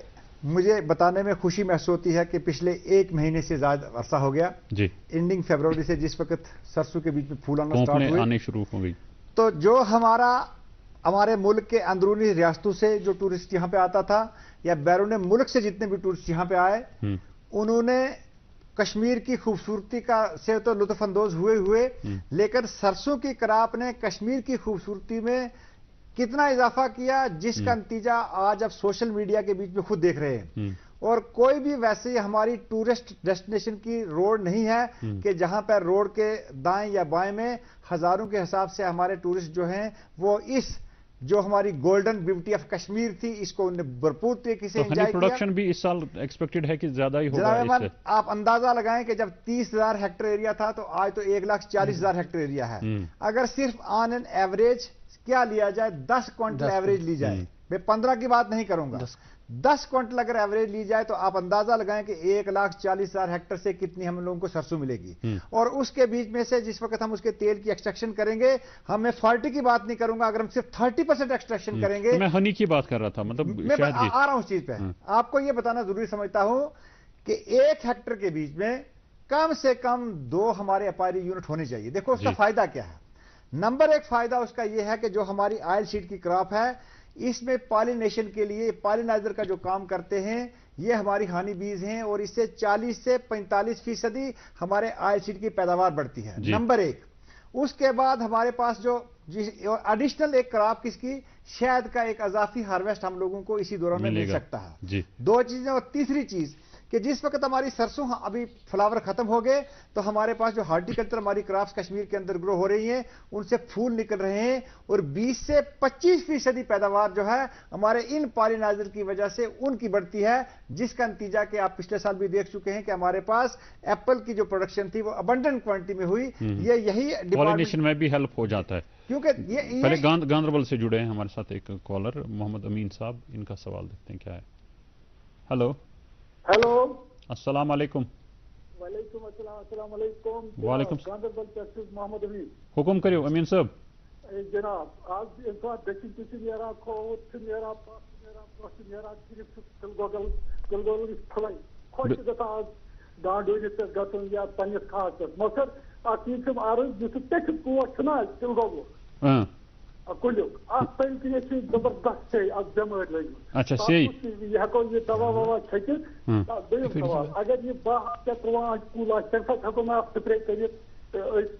مجھے بتانے میں خوشی محسوس ہوتی ہے کہ پچھلے 1 مہینے سے زیادہ عرصہ ہو گیا جی اینڈنگ فیبروری سے جس وقت سرسوں کے بیچ میں پھول آنا شروع ہو گئی تو جو ہمارے ملک کے اندرونی ریاستوں سے جو ٹورسٹ یہاں پہ آتا تھا یا بیرون ملک سے جتنے بھی ٹورسٹ یہاں پہ آئے انہوں نے کشمیر کی خوبصورتی سے تو لطف اندوز ہوئے لیکن سرسوں کی کراپ نے کشمیر کی خوبصورتی میں کتنا اضافہ کیا جس کا نتیجہ آج اب سوشل میڈیا کے بیچ میں خود دیکھ رہے ہیں. اور کوئی بھی ویسے ہماری ٹورسٹ ڈیسٹینیشن کی روڈ نہیں ہے کہ جہاں پر روڈ کے دائیں یا بائیں میں ہزاروں کے حساب سے ہمارے ٹورسٹ جو ہیں وہ اس جو ہماری گولڈن بیوٹی آف کشمیر تھی اس کو بھرپور طریقے سے انجوائے کیا. پروڈکشن بھی اس سال ایکسپیکٹڈ ہے کہ زیادہ ہی ہوگا. آپ اندازہ لگائیں کہ جب 30,000 ہیکٹر ایریا تھا تو آج تو 1,40,000 ہیکٹر ایریا ہے. اگر صرف آن این ایوریج کیا لیا جائے 10 کوئنٹل ایوریج لی جائے میں 15 کی بات نہیں کروں گا 10 کوئنٹل اگر ایوریج لی جائے تو آپ اندازہ لگائیں کہ 1,40,000 ہیکٹر سے کتنی ہم لوگوں کو سرسوں ملے گی. اور اس کے بیچ میں سے جس وقت ہم اس کے تیل کی ایکسٹریکشن کریں گے میں 40 کی بات نہیں کروں گا اگر ہم صرف 30% ایکسٹریکشن کریں گے. میں ہنی کی بات کر رہا تھا مطلب میں آ رہا ہوں اس چیز پہ. آپ کو یہ بتانا ضروری سمجھتا ہوں کہ 1 ہیکٹر کے بیچ میں کم سے کم 2 ہمارے اپائری یونٹ ہونے چاہیے. دیکھو اس کا فائدہ کیا ہے. نمبر 1 فائدہ اس کا یہ ہے کہ جو ہماری آئل سیڈ کی کراپ ہے اس میں پالینیشن کے لیے پالینائزر کا جو کام کرتے ہیں یہ ہماری ہانی بیز ہیں اور اس سے 40 سے 45% ہمارے آئل سیڈ کی پیداوار بڑھتی ہے. نمبر 1 اس کے بعد ہمارے پاس جو ایڈیشنل ایک کراپ کس کی شہد کا ایک اضافی ہارویسٹ ہم لوگوں کو اسی دوران میں مل سکتا ہے. 2 چیزیں. اور تیسری چیز کہ جس وقت ہماری سرسوں ابھی فلاور ختم ہو گئے تو ہمارے پاس جو ہارٹیکلچر ہماری کراپس کشمیر کے اندر گرو ہو رہی ہیں ان سے پھول نکل رہے ہیں اور 20 سے 25% پیداوار جو ہے ہمارے ان پالینائزر کی وجہ سے ان کی بڑھتی ہے جس کا نتیجہ کہ آپ پچھلے سال بھی دیکھ چکے ہیں کہ ہمارے پاس ایپل کی جو پروڈکشن تھی وہ ابنڈنٹ کوانٹٹی میں ہوئی. یہی پالینیشن میں بھی ہیلپ ہو جاتا ہے کیونکہ پہلے گاندربل سے جڑے ہیں ہمارے ساتھ ایک کالر محمد امین صاحب ان کا سوال دیکھتے ہیں کیا ہے. ہلو السلام علیکم. وعلیکم السلام. السلام علیکم. وعلیکم محمد امین. حکم کریو امین صاحب. جناب آج انسان دیکھیں تھی نیرا کھوت نیرا پاس نیرا صرف تلگول پھلائی خوش گژھان ڈانڈونس پہ گژھن یا پنس کھاد پہ مگر اکھ چیز عرض یس ٹیکس پوش چھنا تلگول کلیک ات پن کن زبردست بٮ۪مٲرۍ لٔجمٕژ یہ ہیٚکو یہ دوا ووا چھٔکِتھ. دوٚیِم سوال اگر یہ 12 یا 13 کُل آسہِ تمہِ ساتہٕ ہیٚکو نہٕ سپرے کٔرِتھ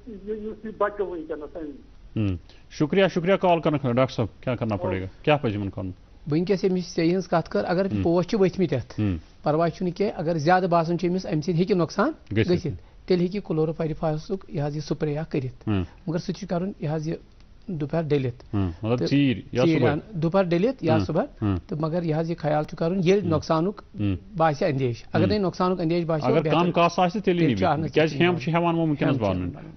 یُس یہِ بچہِ وٕنکیٚنس. شکریہ کال کرنے کا. ڈاکٹر صاحب کیا کرنا پڑے گا کیا پزِ یِمن کرُن. ونکس ییٚمِس سیٚیہِ ہٕنٛز کتھ کر اگر پوش چھِ ؤتھمٕتۍ اتھ پرواے چھُنہٕ کینٛہہ اگر زیادٕ باسان چھُ أمِس امہِ سۭتۍ ہیٚکہِ نۄقصان گٔژھِتھ تیٚلہِ ہیٚکہِ کلوروفایرِفاسُک یہِ سپرے اکھ کٔرِتھ مگر سُہ چھُ کرُن یہِ دوپہر ڈٔلِتھ دوپہر ڈٔلِتھ یا صبح تو مگر یہ خیال کرن ییٚلہِ نۄقصانُک باسہِ اندیش اگر نہیں نۄقصانُک اندیش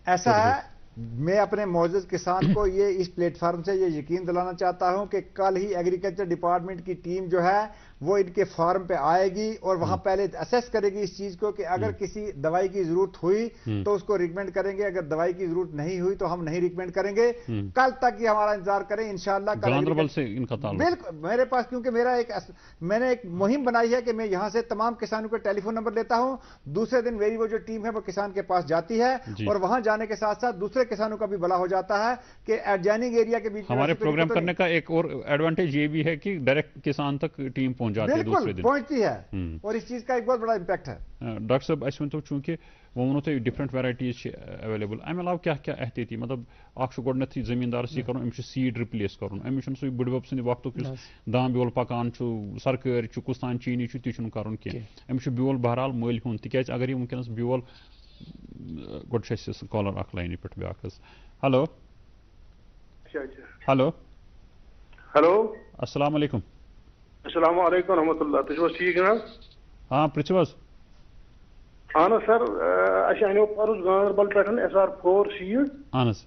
ایسا ہے. میں اپنے معزز کسان کو یہ اس پلیٹ فارم سے یہ یقین دلانا چاہتا ہوں کہ کل ہی ایگریکلچر ڈپارٹمنٹ کی ٹیم جو ہے وہ ان کے فارم پہ آئے گی اور وہاں پہلے اسیس کرے گی اس چیز کو کہ اگر کسی دوائی کی ضرورت ہوئی تو اس کو ریکمینڈ کریں گے, اگر دوائی کی ضرورت نہیں ہوئی تو ہم نہیں ریکمینڈ کریں گے. کل تک یہ ہمارا انتظار کریں انشاءاللہ. بالکل میرے پاس کیونکہ میں نے ایک مہم بنائی ہے کہ میں یہاں سے تمام کسانوں کے ٹیلی فون نمبر لیتا ہوں. دوسرے دن میری وہ جو ٹیم ہے وہ کسان کے پاس جاتی ہے اور وہاں جانے کے ساتھ ساتھ دوسرے کسانوں کا بھی بھلا ہو جاتا ہے کہ ایڈجائننگ ایریا کے بیچ ہمارے پروگرام کرنے کا ایک اور ایڈوانٹیج یہ بھی ہے کہ ڈائریکٹ کسان تک ٹیم پہنچ جاتی ہے دوسرے دن پہنچتی ہے اور اس چیز کا ایک بہت بڑا امپیکٹ ہے. ڈاکٹر صاحب اس ونتو چونکہ وہ ونو تھی ڈفرنٹ ویرائٹیز اویلیبل امہ علاوہ کیا کیا احتیاطی مطلب اخ گۄڈنیتھٕے زمیندارس یہ کرُن أمِس چھُ سیٖڈ رِپلیس کرُن أمِس چھُنہٕ سُے بٕڈبب سٕنٛدِ وقتُک یُس دان بیول پکان چھُ سرکٲرۍ چھُ کُستان چیٖنی چھُ تہِ چھُنہٕ کرُن کینٛہہ أمِس چھُ بیول بہرحال مٔلۍ ہُنٛد تِکیازِ اگر یہِ وٕنکیٚنس بیول گۄڈٕ چھُ اَسہِ کالر اکھ لاینہِ پٮ۪ٹھ بیٛاکھ حظ. ہلو السلام علیکم. السلام علیکم ورحمۃ اللہ. تُہۍ چھِو حظ ٹھیٖک جناب؟ ہاں پرٛژھِو حظ. اہن حظ سر اَسہِ اَنیو پَرُس گاندربل پٮ۪ٹھ SR4 سیٖڈ. اہن حظ.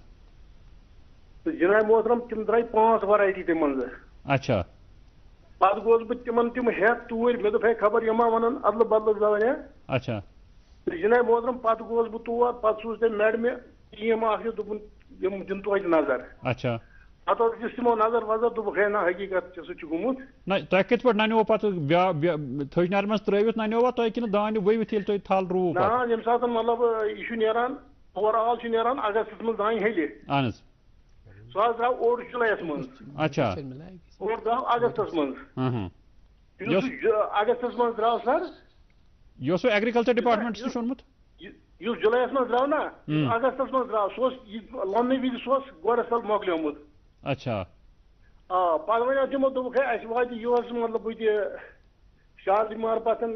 تہٕ جناب محترم تِم درٛاے 5 ویرایٹی تَمہِ منٛزٕ. اچھا. پتہٕ گوس بہٕ تِمن تِم ہٮ۪تھ توٗرۍ مےٚ دوٚپ ہے خبر یِم ما وَنن اَدلہٕ بدلہٕ زبانہِ. اچھا. جناب محترم پتہ گوس بہ تور پتہ سوز تم میڈم ٹیم اخ دوپن یم دن توتہ نظر اچھا پتہ دس تمو نظر وظر دوپک ہے نا حقیقت سہ گومت نہ تہ کت پہ ننو پتہ تھج نار مز ترٲوِتھ ننوا تہ کن دانہ ؤوِتھ ییٚلہِ تُہۍ تھل روٗ نا یم سات مطلب یہ نیران اوور آل نیران اگستس مز دانہ ہیلہِ اہن حظ سہ درٛاو اوڑ جُلایس مز اچھا اوڑ درٛاو اگستس مز اگستس مز درٛاو سر یہ اوس ایگریکلچر ڈپارٹمنٹ نش اونمُت یُس جُلایس مز درٛاو نا اگستس مز درٛاو سہ اوس لوننہٕ وِزِ سہ اوس گۄڈس تل مۄکلیومُت اچھا آ پتہ ونیو تمو دوپک ہے اسہ واتہ یور مطلب بہٕ شالمار پتن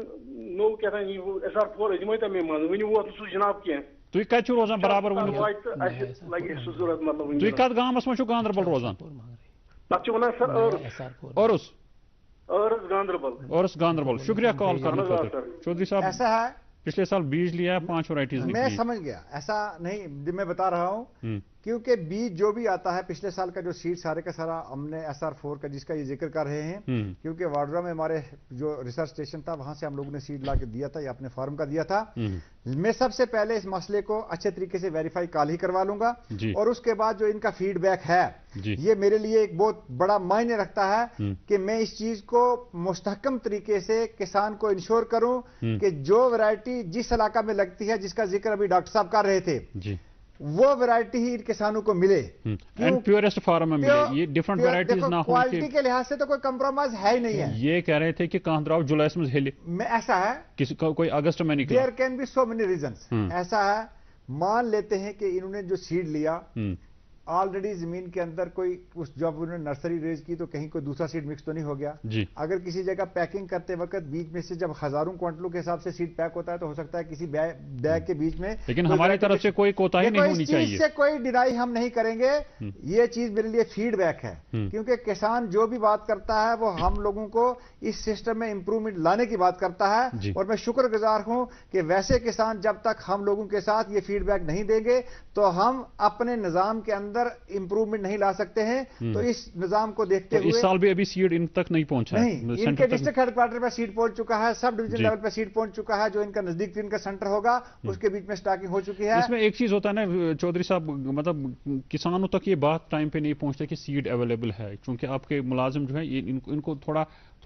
نو کیٛاہ تام SR4 دِمے تمے منٛز وٕنہِ ووت نہٕ سُہ جناب کینٛہہ تُہۍ کتہِ چھِو روزان برابر ؤنِو اسہِ لگہِ سُہ ضروٗرت مطلب تُہۍ کتھ گامس منٛز چھِو گاندربل روزان تتھ چھِ ونان سر ٲرس گاندربل شکریہ کال کرنے خاطر چودھری صاحب ایسا ہے پچھلے سال بیج لیا ہے 5 ورائٹیز میں سمجھ گیا ایسا نہیں میں بتا رہا ہوں کیونکہ بیج جو بھی آتا ہے پچھلے سال کا جو سیڈ سارے کا سارا ہم نے SR4 کا جس کا یہ ذکر کر رہے ہیں کیونکہ واڈرا میں ہمارے جو ریسرچ اسٹیشن تھا وہاں سے ہم لوگوں نے سیڈ لا کے دیا تھا یا اپنے فارم کا دیا تھا میں سب سے پہلے اس مسئلے کو اچھے طریقے سے ویریفائی کال ہی کروا لوں گا اور اس کے بعد جو ان کا فیڈ بیک ہے یہ میرے لیے ایک بہت بڑا معنی رکھتا ہے کہ میں اس چیز کو مستحکم طریقے سے کسان کو انشور کروں کہ جو ورائٹی جس علاقہ میں لگتی ہے جس کا ذکر ابھی ڈاکٹر صاحب کر رہے تھے وہ ورائٹی ہی کسانوں کو ملے پیورسٹ فارم میں ملے. یہ ڈفرنٹ ورائٹیز نہ ہو کوالٹی کے لحاظ سے تو کوئی کمپرومائز ہے ہی نہیں ہے. یہ کہہ رہے تھے کہ کہاں دراؤ جولائی میں ہیلے میں ایسا ہے کسی کوئی اگست میں نکلا. There can be so many reasons. ایسا ہے مان لیتے ہیں کہ انہوں نے جو سیڈ لیا آلریڈی زمین کے اندر کوئی جب انہوں نے نرسری ریز کی تو کہیں کوئی دوسرا سیڈ مکس تو نہیں ہو گیا. اگر کسی جگہ پیکنگ کرتے وقت بیچ میں سے جب ہزاروں کوئنٹلوں کے حساب سے سیڈ پیک ہوتا ہے تو ہو سکتا ہے کسی بیگ کے بیچ میں, لیکن ہماری طرف سے کوئی کوتاہی نہیں ہونی چاہیے. اس چیز سے کوئی ڈینائی ہم نہیں کریں گے. یہ چیز میرے لیے فیڈ بیک ہے کیونکہ کسان جو بھی بات کرتا ہے وہ ہم لوگوں کو اس سسٹم میں امپروومنٹ لانے کی بات کرتا ہے. اور میں شکر گزار ہوں کہ ویسے کسان جب تک ہم لوگوں کے ساتھ یہ فیڈ بیک نہیں دیں گے تو ہم اپنے نظام کے اندر امپروومنٹ نہیں لا سکتے ہیں. تو اس نظام کو دیکھتے ہوئے اس سال بھی ابھی سیڈ ان تک نہیں پہنچا ہے. نہیں, ان کے ڈسٹرکٹ ہیڈ کوارٹر پہ سیڈ پہنچ چکا ہے, سب ڈویژن لیول پہ سیڈ پہنچ چکا ہے, جو ان کا نزدیک ترین کا سینٹر ہوگا اس کے بیچ میں سٹاکنگ ہو چکی ہے. اس میں ایک چیز ہوتا ہے نا چودھری صاحب, مطلب کسانوں تک یہ بات ٹائم پہ نہیں پہنچتا کہ سیڈ اویلیبل ہے, چونکہ آپ کے ملازم جو ہیں ان کو تھوڑا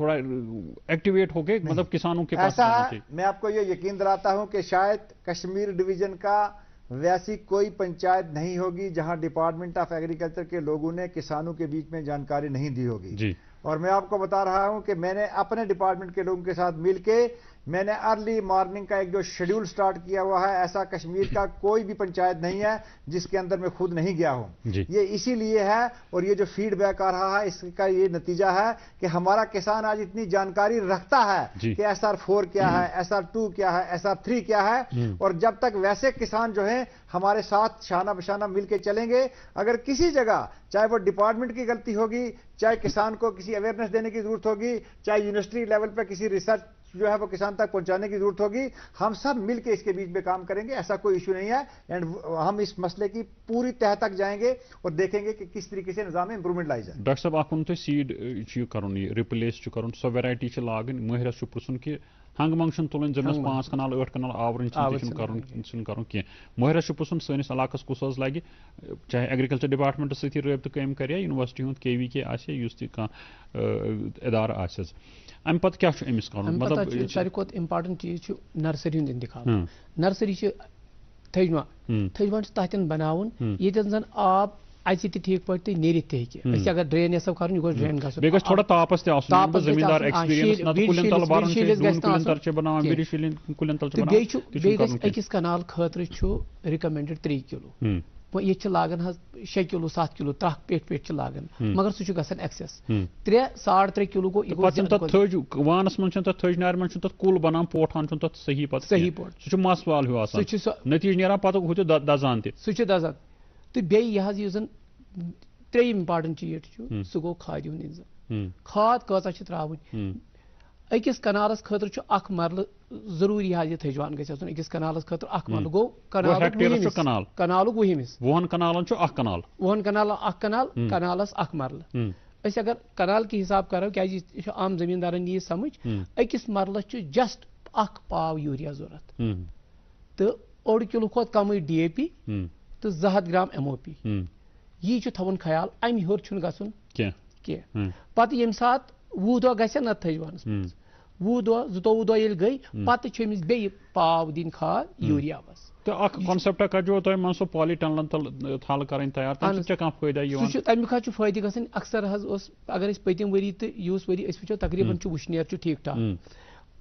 ایکٹیویٹ ہو کے مطلب کسانوں کے پاس. ایسا ہے, میں آپ کو یہ یقین دلاتا ہوں کہ شاید کشمیر ڈویژن کا ویسی کوئی پنچایت نہیں ہوگی جہاں ڈپارٹمنٹ آف ایگریکلچر کے لوگوں نے کسانوں کے بیچ میں جانکاری نہیں دی ہوگی. اور میں آپ کو بتا رہا ہوں کہ میں نے اپنے ڈپارٹمنٹ کے لوگوں کے ساتھ مل کے میں نے ارلی مارننگ کا ایک جو شیڈیول سٹارٹ کیا ہوا ہے, ایسا کشمیر کا کوئی بھی پنچایت نہیں ہے جس کے اندر میں خود نہیں گیا ہوں. یہ اسی لیے ہے, اور یہ جو فیڈ بیک آ رہا ہے اس کا یہ نتیجہ ہے کہ ہمارا کسان آج اتنی جانکاری رکھتا ہے کہ SR4 کیا ہے, SR2 کیا ہے, SR3 کیا ہے. اور جب تک ویسے کسان جو ہیں ہمارے ساتھ شانہ بشانہ مل کے چلیں گے, اگر کسی جگہ چاہے وہ ڈپارٹمنٹ کی غلطی ہوگی, چاہے کسان کو کسی اویئرنیس دینے کی ضرورت ہوگی, چاہے یونیورسٹی لیول پہ کسی ریسرچ جو ہے وہ کسان تک پہنچانے کی ضرورت ہوگی, ہم سب مل کے اس کے بیچ میں کام کریں گے. ایسا کوئی ایشو نہیں ہے, اینڈ ہم اس مسئلے کی پوری تہ تک جائیں گے اور دیکھیں گے کہ کس طریقے سے نظام میں امپروومنٹ لائی جائے. ڈاکٹر صاحب آپ ون تو سیڈ کرن یہ ریپلیس کرن سو ویرائٹی لاگن ماہرس پرسن کہ ہنگ منگ تلن زمینس 5 کنال 8 کنال آورن کرن کی ماہرس پرسن سنس علاقس کس لگہ, چاہے ایگریکلچر ڈپارٹمنٹ سی رابطہ قائم کرے, یونیورسٹی ہند KVK آسے اس ادارہ آسس, ام پتہ کیا امس کرن. مطلب ساروی کھۄتہٕ امپارٹنٹ چیز نرسری ہند انتخاب. نرسری تھجوان تتن بناون یتن زن آب اچھے ٹھیک پہ نیرت تھی. اگر ڈرین یسو کر یہ گوس ڈرین گھن بیس تھوڑا تاپس تہ زمیندار ایکسپیرینس کلین تل بیس اکس کنال خاطر ریکمینڈڈ 3 کلو. یہ لاگان 6 کلو 7 کلو ترک پیٹ لاگان, مگر سہ گھان ایکسس 3 3.5 کلو گو. وانس من تھج نار من کل بنان پوٹان تک صحیح پہ سہ مس وال ہیو نتیجہ نیران پتہ ہو دزان تہ سہ دزان. تو بیس زن 3 امپارٹنٹ چیز سہ گو کھاد ہند انتظام. کھاد کۭژاہ تراؤن اکس کنالس خاطر اخ مرلہ ضروری یہ تھجوان گھس آسن اکس کنالس خاطر اخ مرلہ گو کنالک 20 کنالن اخ کنال 20 کنال اخ کنال کنالس اخ مرلہ. اس اگر کنال کی حساب کرو کیا عام زمیندارن یہ سمجھ اکس مرلس جسٹ اخ پاو یوریا ضرورت. تو اوڑ کلو کھت کم ڈی اے پی تو 200 گرام ایم او پی یہ تھاون خیال امہ ہور چھن گژھن کی پتہ یم سات 20 دۄہ گژھِ نہ تھجوانس 20 دۄہ 22 دۄہ ییٚلہِ گٔے پتہٕ چھِ أمِس بیٚیہِ پاو دِنۍ کھاد یوٗریاہس تو اکھ کانسیپٹ کَڑیو تۄہہِ مان سُہ پالی ٹنلن تھل کَرٕنۍ تیار تَمہِ سۭتۍ چھا کانٛہہ فٲیدٕ یِوان؟ سُہ چھُ تَمیُک حظ چھُ فٲیدٕ گژھان اکثر حظ اوس اگر أسۍ پٔتِم ؤری تہٕ یُس ؤری أسۍ وٕچھو تقریٖبن چھُ وٕشنیر چھُ ٹھیٖک ٹھاک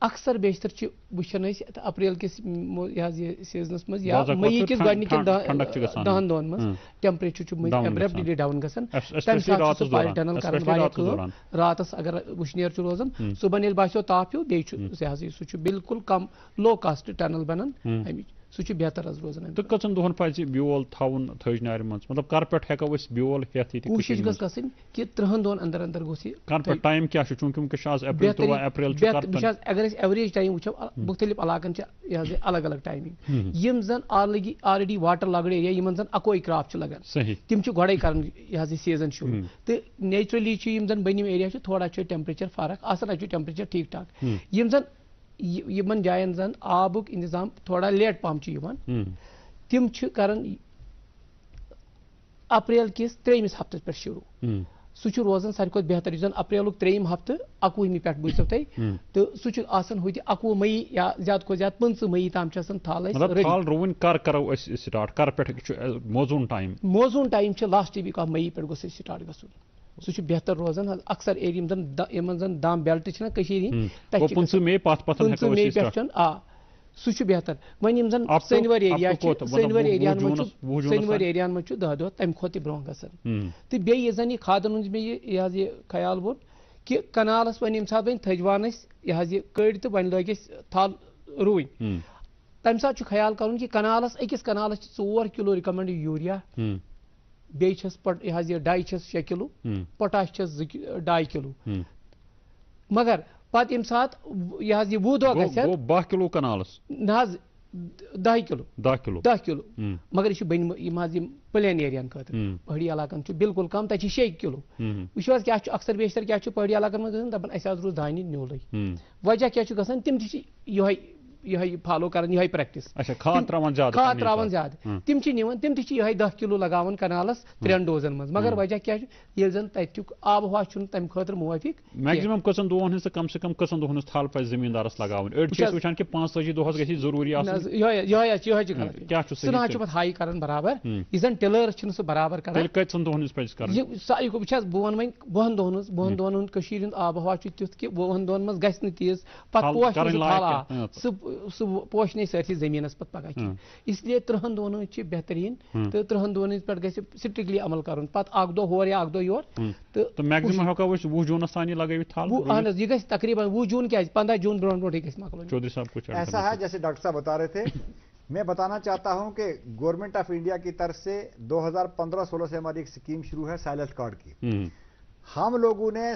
اکثر بیشتر چھِ وٕچھان أسۍ اپریل کِس یہِ سیٖزنس منٛز یا مئی کِس گۄڈنِکٮ۪ن 10 دۄہن منٛز ٹیمپریچر چھُ ایبرپٹلی ڈاوُن گژھان تَمہِ ساتہٕ چھُ سُہ پالی ٹنل کران واریاہ کٲم راتس اگر وٕشنیر چھُ روزان صبحن ییٚلہِ باسیو تاپھ ہیوٗ بیٚیہِ چھُ یہِ ہسا سُہ چھُ بالکل کم لو کاسٹ ٹنل بنان امِچ سُہ چھُ بہتر حظ روزان تہٕ کٔژن دۄہن پزِ بیول تھاوُن تھٔج نارِ منٛز مطلب کر پٮ۪ٹھ ہٮ۪کو أسۍ بیول ہٮ۪تھ ییٚتہِ کوٗشش گٔژھ گژھٕنۍ کہِ 30 دۄہن اندر اندر گوٚژھ یہِ کر پٮ۪ٹھ ٹایم کیٛاہ چھُ چوٗنٛکہِ وٕنکٮ۪س چھُ آز اپریل 13 اپریل چھُ اگر أسۍ ایوریج ٹایم وٕچھو مختلف علاقن چھِ یہِ حظ یہِ الگ الگ ٹایمِنگ یِم زن آلریڈی واٹر لاگڈ ایریا یِمن زن اکوے کراپ چھُ لگان تِم چھِ گۄڈے کران یہِ حظ یہِ سیٖزن شروٗع تہٕ نیچرلی چھِ یِم زن بٔنِم ایریا چھِ تھوڑا چھُ ٹیمپریچر فرق آسان اَتہِ چھُ ٹیمپریچر ٹھیٖک ٹھاک یِم زن یِمن جاین زن آبُک انتظام تھوڑا لیٹ پہم چھُ یِوان تِم چھِ کران اپریل کِس 3مِس ہفتس پٮ۪ٹھ شروٗع سُہ چھُ روزان ساروی کھۄتہٕ بہتر یُس زن اپریلُک 3 ہفتہٕ 21مہِ پٮ۪ٹھ بوٗزِو تُہۍ تہٕ سُہ چھُ آسان ہُتہِ 21 مئی یا زیادٕ کھۄتہٕ زیادٕ 15 مئی تام چھِ آسان تھل رُوٕنۍ کر کرو أسۍ سٹارٹ کر پٮ۪ٹھ چھُ موزوٗن ٹایم چھُ لاسٹ ویٖک آف مئی پٮ۪ٹھ گوٚژھ اَسہِ سٹارٹ گژھُن سُہ چھُ بہتر روزان حظ اکثر ایریا یِمن زن دام بیلٹ چھِنہ کٔشیٖرِ ہِنٛدۍ 15 مئی پٮ۪ٹھ چھُ سُہ چھُ بہتر وۄنۍ یِم زن سنور ایریا چھِ سنور ایریاہن منٛز چھُ 10 دۄہ تمہِ کھۄتہٕ تہِ برونٛہہ گژھان تہٕ بیٚیہِ یُس زن یہِ کھادن ہُنٛد مےٚ یہِ حظ یہِ خیال ووٚن کہِ کنالس وۄنۍ ییٚمہِ ساتہٕ وۄنۍ تھجوان ٲسۍ یہِ حظ یہِ کٔڑۍ تہٕ وۄنۍ لٲگۍ أسۍ تھل رُوٕنۍ تمہِ ساتہٕ چھُ خیال کرُن کہِ کنالس أکِس کنالس چھِ 4 کِلوٗ رِکمنڈ یوٗریا بیٚیہِ چھس یہِ حظ یہِ ڈاے چھس 6 کِلوٗ پوٹاش چھس 2 کِلوٗ مگر پتہٕ ییٚمہِ ساتہٕ یہِ حظ یہِ 20 دۄہ گژھِ 12 کِلوٗ کنالس نہ حظ 10 کِلوٗ مگر یہِ چھُ یِم حظ یِم پلین ایریاہن خٲطرٕ پہٲڑی علاقن چھُ بالکل کم تتہِ چھِ 6 کِلوٗ وٕچھو حظ کیاہ چھُ اکثر بیشتر کیاہ چھُ پہٲڑی علاقن منٛز گژھان دپان اَسہِ حظ روٗز دانہِ نیوٗلٕے وجہ کیاہ چھُ گژھان تِم تہِ چھِ یِہوے فالو کران یِہوے پریکٹس کھاد تراوان زیادٕ تِم چھِ نِوان تِم تہِ چھِ یِہوے 10 کِلوٗ لگاوان کنالس 3 ڈوزن منٛز مگر وجہ کیاہ چھُ ییٚلہِ زن تتیُک آب و ہوا چھُنہٕ تمہِ خٲطرٕ موٲفِق میکزِمم کٔژن دۄہن ہٕنٛز تہٕ کم سے کم کٔژن دۄہن ہٕنٛز تھل پزِ زٔمیٖندارس لگاوٕنۍ أڑۍ چھِ أسۍ وٕچھان کہِ 45 دۄہس گژھِ ضروٗری آسٕنۍ یِہوے چھُ غلط سُہ نہ حظ چھُ پتہٕ ہاے کران برابر یُس زن ٹِلٲرٕس چھِنہٕ سُہ برابر کران کٔژن دۄہن ہٕنٛز پزِ کرٕنۍ وٕچھ حظ بہٕ وَنہٕ وۄنۍ 2 دۄہن ہُنٛد کٔشیٖرِ ہُنٛد آب و ہوا چھُ تیُتھ کہِ 2 دۄہن منٛز گژھِ نہٕ تیٖژ پتہٕ سُہ پوشہِ نہٕ سٲرسٕے زٔمیٖنس پتہٕ پگہہ کینٛہہ اس لیے 30 دۄہن ہٕنٛز چھِ بہتریٖن تہٕ 30 دۄہن ہٕنٛدِ پٮ۪ٹھ گژھِ سٹرکٹلی عمل کرُن پتہٕ 1 دۄہ ہور یا 1 دۄہ یور تہٕ میکزِمم ہٮ۪کو أسۍ 20 جوٗنس تام لگٲوِتھ تھل اہن حظ یہِ گژھِ تقریٖباً 20 جوٗن کیازِ 15 جوٗن برونٛٹھٕے گژھِ مۄکلُن چودھری صاحب کچھ ایسا ہے جیسے ڈاکٹر صاحب بتا رہے تھے میں بتانا چاہتا ہوں کہ گورنمنٹ آف انڈیا کی طرف سے 2015-16 سے ہماری ایک اسکیم شروع ہے سائل ہیلتھ کارڈ کی ہم لوگوں نے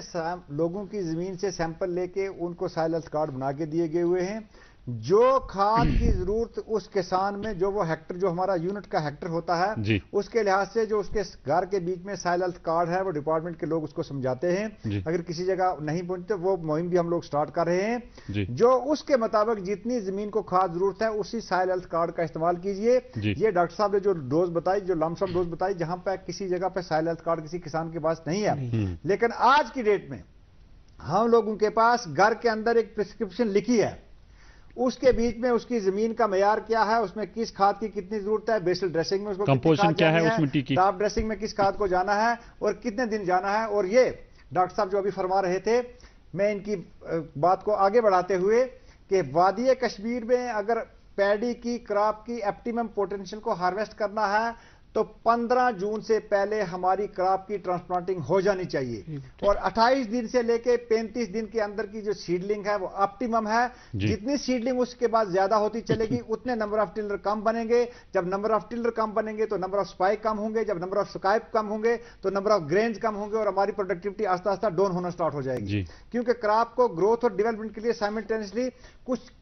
لوگوں کی زمین سے سیمپل لے کے ان کو سائل ہیلتھ کارڈ بنا کے دیے گئے ہوئے ہیں جو کھاد کی ضرورت اس کسان میں جو وہ ہیکٹر جو ہمارا یونٹ کا ہیکٹر ہوتا ہے اس کے لحاظ سے جو اس کے گھر کے بیچ میں سائل ہیلتھ کارڈ ہے وہ ڈپارٹمنٹ کے لوگ اس کو سمجھاتے ہیں اگر کسی جگہ نہیں پہنچتے وہ مہم بھی ہم لوگ سٹارٹ کر رہے ہیں جو اس کے مطابق جتنی زمین کو کھاد ضرورت ہے اسی سائل ہیلتھ کارڈ کا استعمال کیجئے یہ ڈاکٹر صاحب نے جو ڈوز بتائی جو لم سم ڈوز بتائی جہاں پہ کسی جگہ پہ سائل ہیلتھ کارڈ کسی کسان کے پاس نہیں ہے لیکن آج کی ڈیٹ میں ہم لوگوں کے پاس گھر کے اندر ایک پرسکرپشن لکھی ہے اس کے بیچ میں اس کی زمین کا معیار کیا ہے اس میں کس کھاد کی کتنی ضرورت ہے بیسل ڈریسنگ میں اس کو کمپوزیشن کیا ہے اس مٹی کی ٹاپ ڈریسنگ میں کس کھاد کو جانا ہے اور کتنے دن جانا ہے اور یہ ڈاکٹر صاحب جو ابھی فرما رہے تھے میں ان کی بات کو آگے بڑھاتے ہوئے کہ وادی کشمیر میں اگر پیڈی کی کراپ کی ایپٹیمم پوٹینشیل کو ہارویسٹ کرنا ہے تو 15 جون سے پہلے ہماری کراپ کی ٹرانسپلانٹنگ ہو جانی چاہیے اور 28 دن سے لے کے 35 دن کے اندر کی جو سیڈلنگ ہے وہ آپٹیمم ہے جتنی سیڈلنگ اس کے بعد زیادہ ہوتی چلے گی اتنے نمبر آف ٹلر کم بنیں گے جب نمبر آف ٹلر کم بنیں گے تو نمبر آف سپائک کم ہوں گے جب نمبر آف سکائپ کم ہوں گے تو نمبر آف گرینز کم ہوں گے اور ہماری پروڈکٹیوٹی آہستہ آہستہ ڈاؤن ہونا سٹارٹ ہو جائے گی کیونکہ کراپ کو گروتھ اور ڈیولپمنٹ کے لیے سائملٹینیسلی کچھ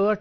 8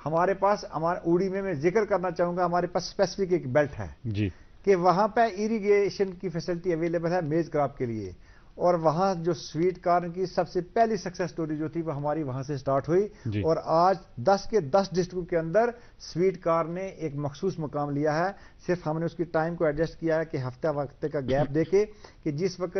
ہمارے پاس اوڑی میں ذکر کرنا چاہوں گا ہمارے پاس اسپیسیفک ایک بیلٹ ہے جی کہ وہاں پہ ایریگیشن کی فیسلٹی اویلیبل ہے میز کراپ کے لیے, اور وہاں جو سویٹ کارن کی سب سے پہلی سکسیس سٹوری جو تھی وہ ہماری وہاں سے سٹارٹ ہوئی جی. اور آج 10 کے 10 ڈسٹرکٹ کے اندر سویٹ کارن نے ایک مخصوص مقام لیا ہے. صرف ہم نے اس کی ٹائم کو ایڈجسٹ کیا ہے کہ ہفتہ وقت کا گیپ دے کے کہ جس وقت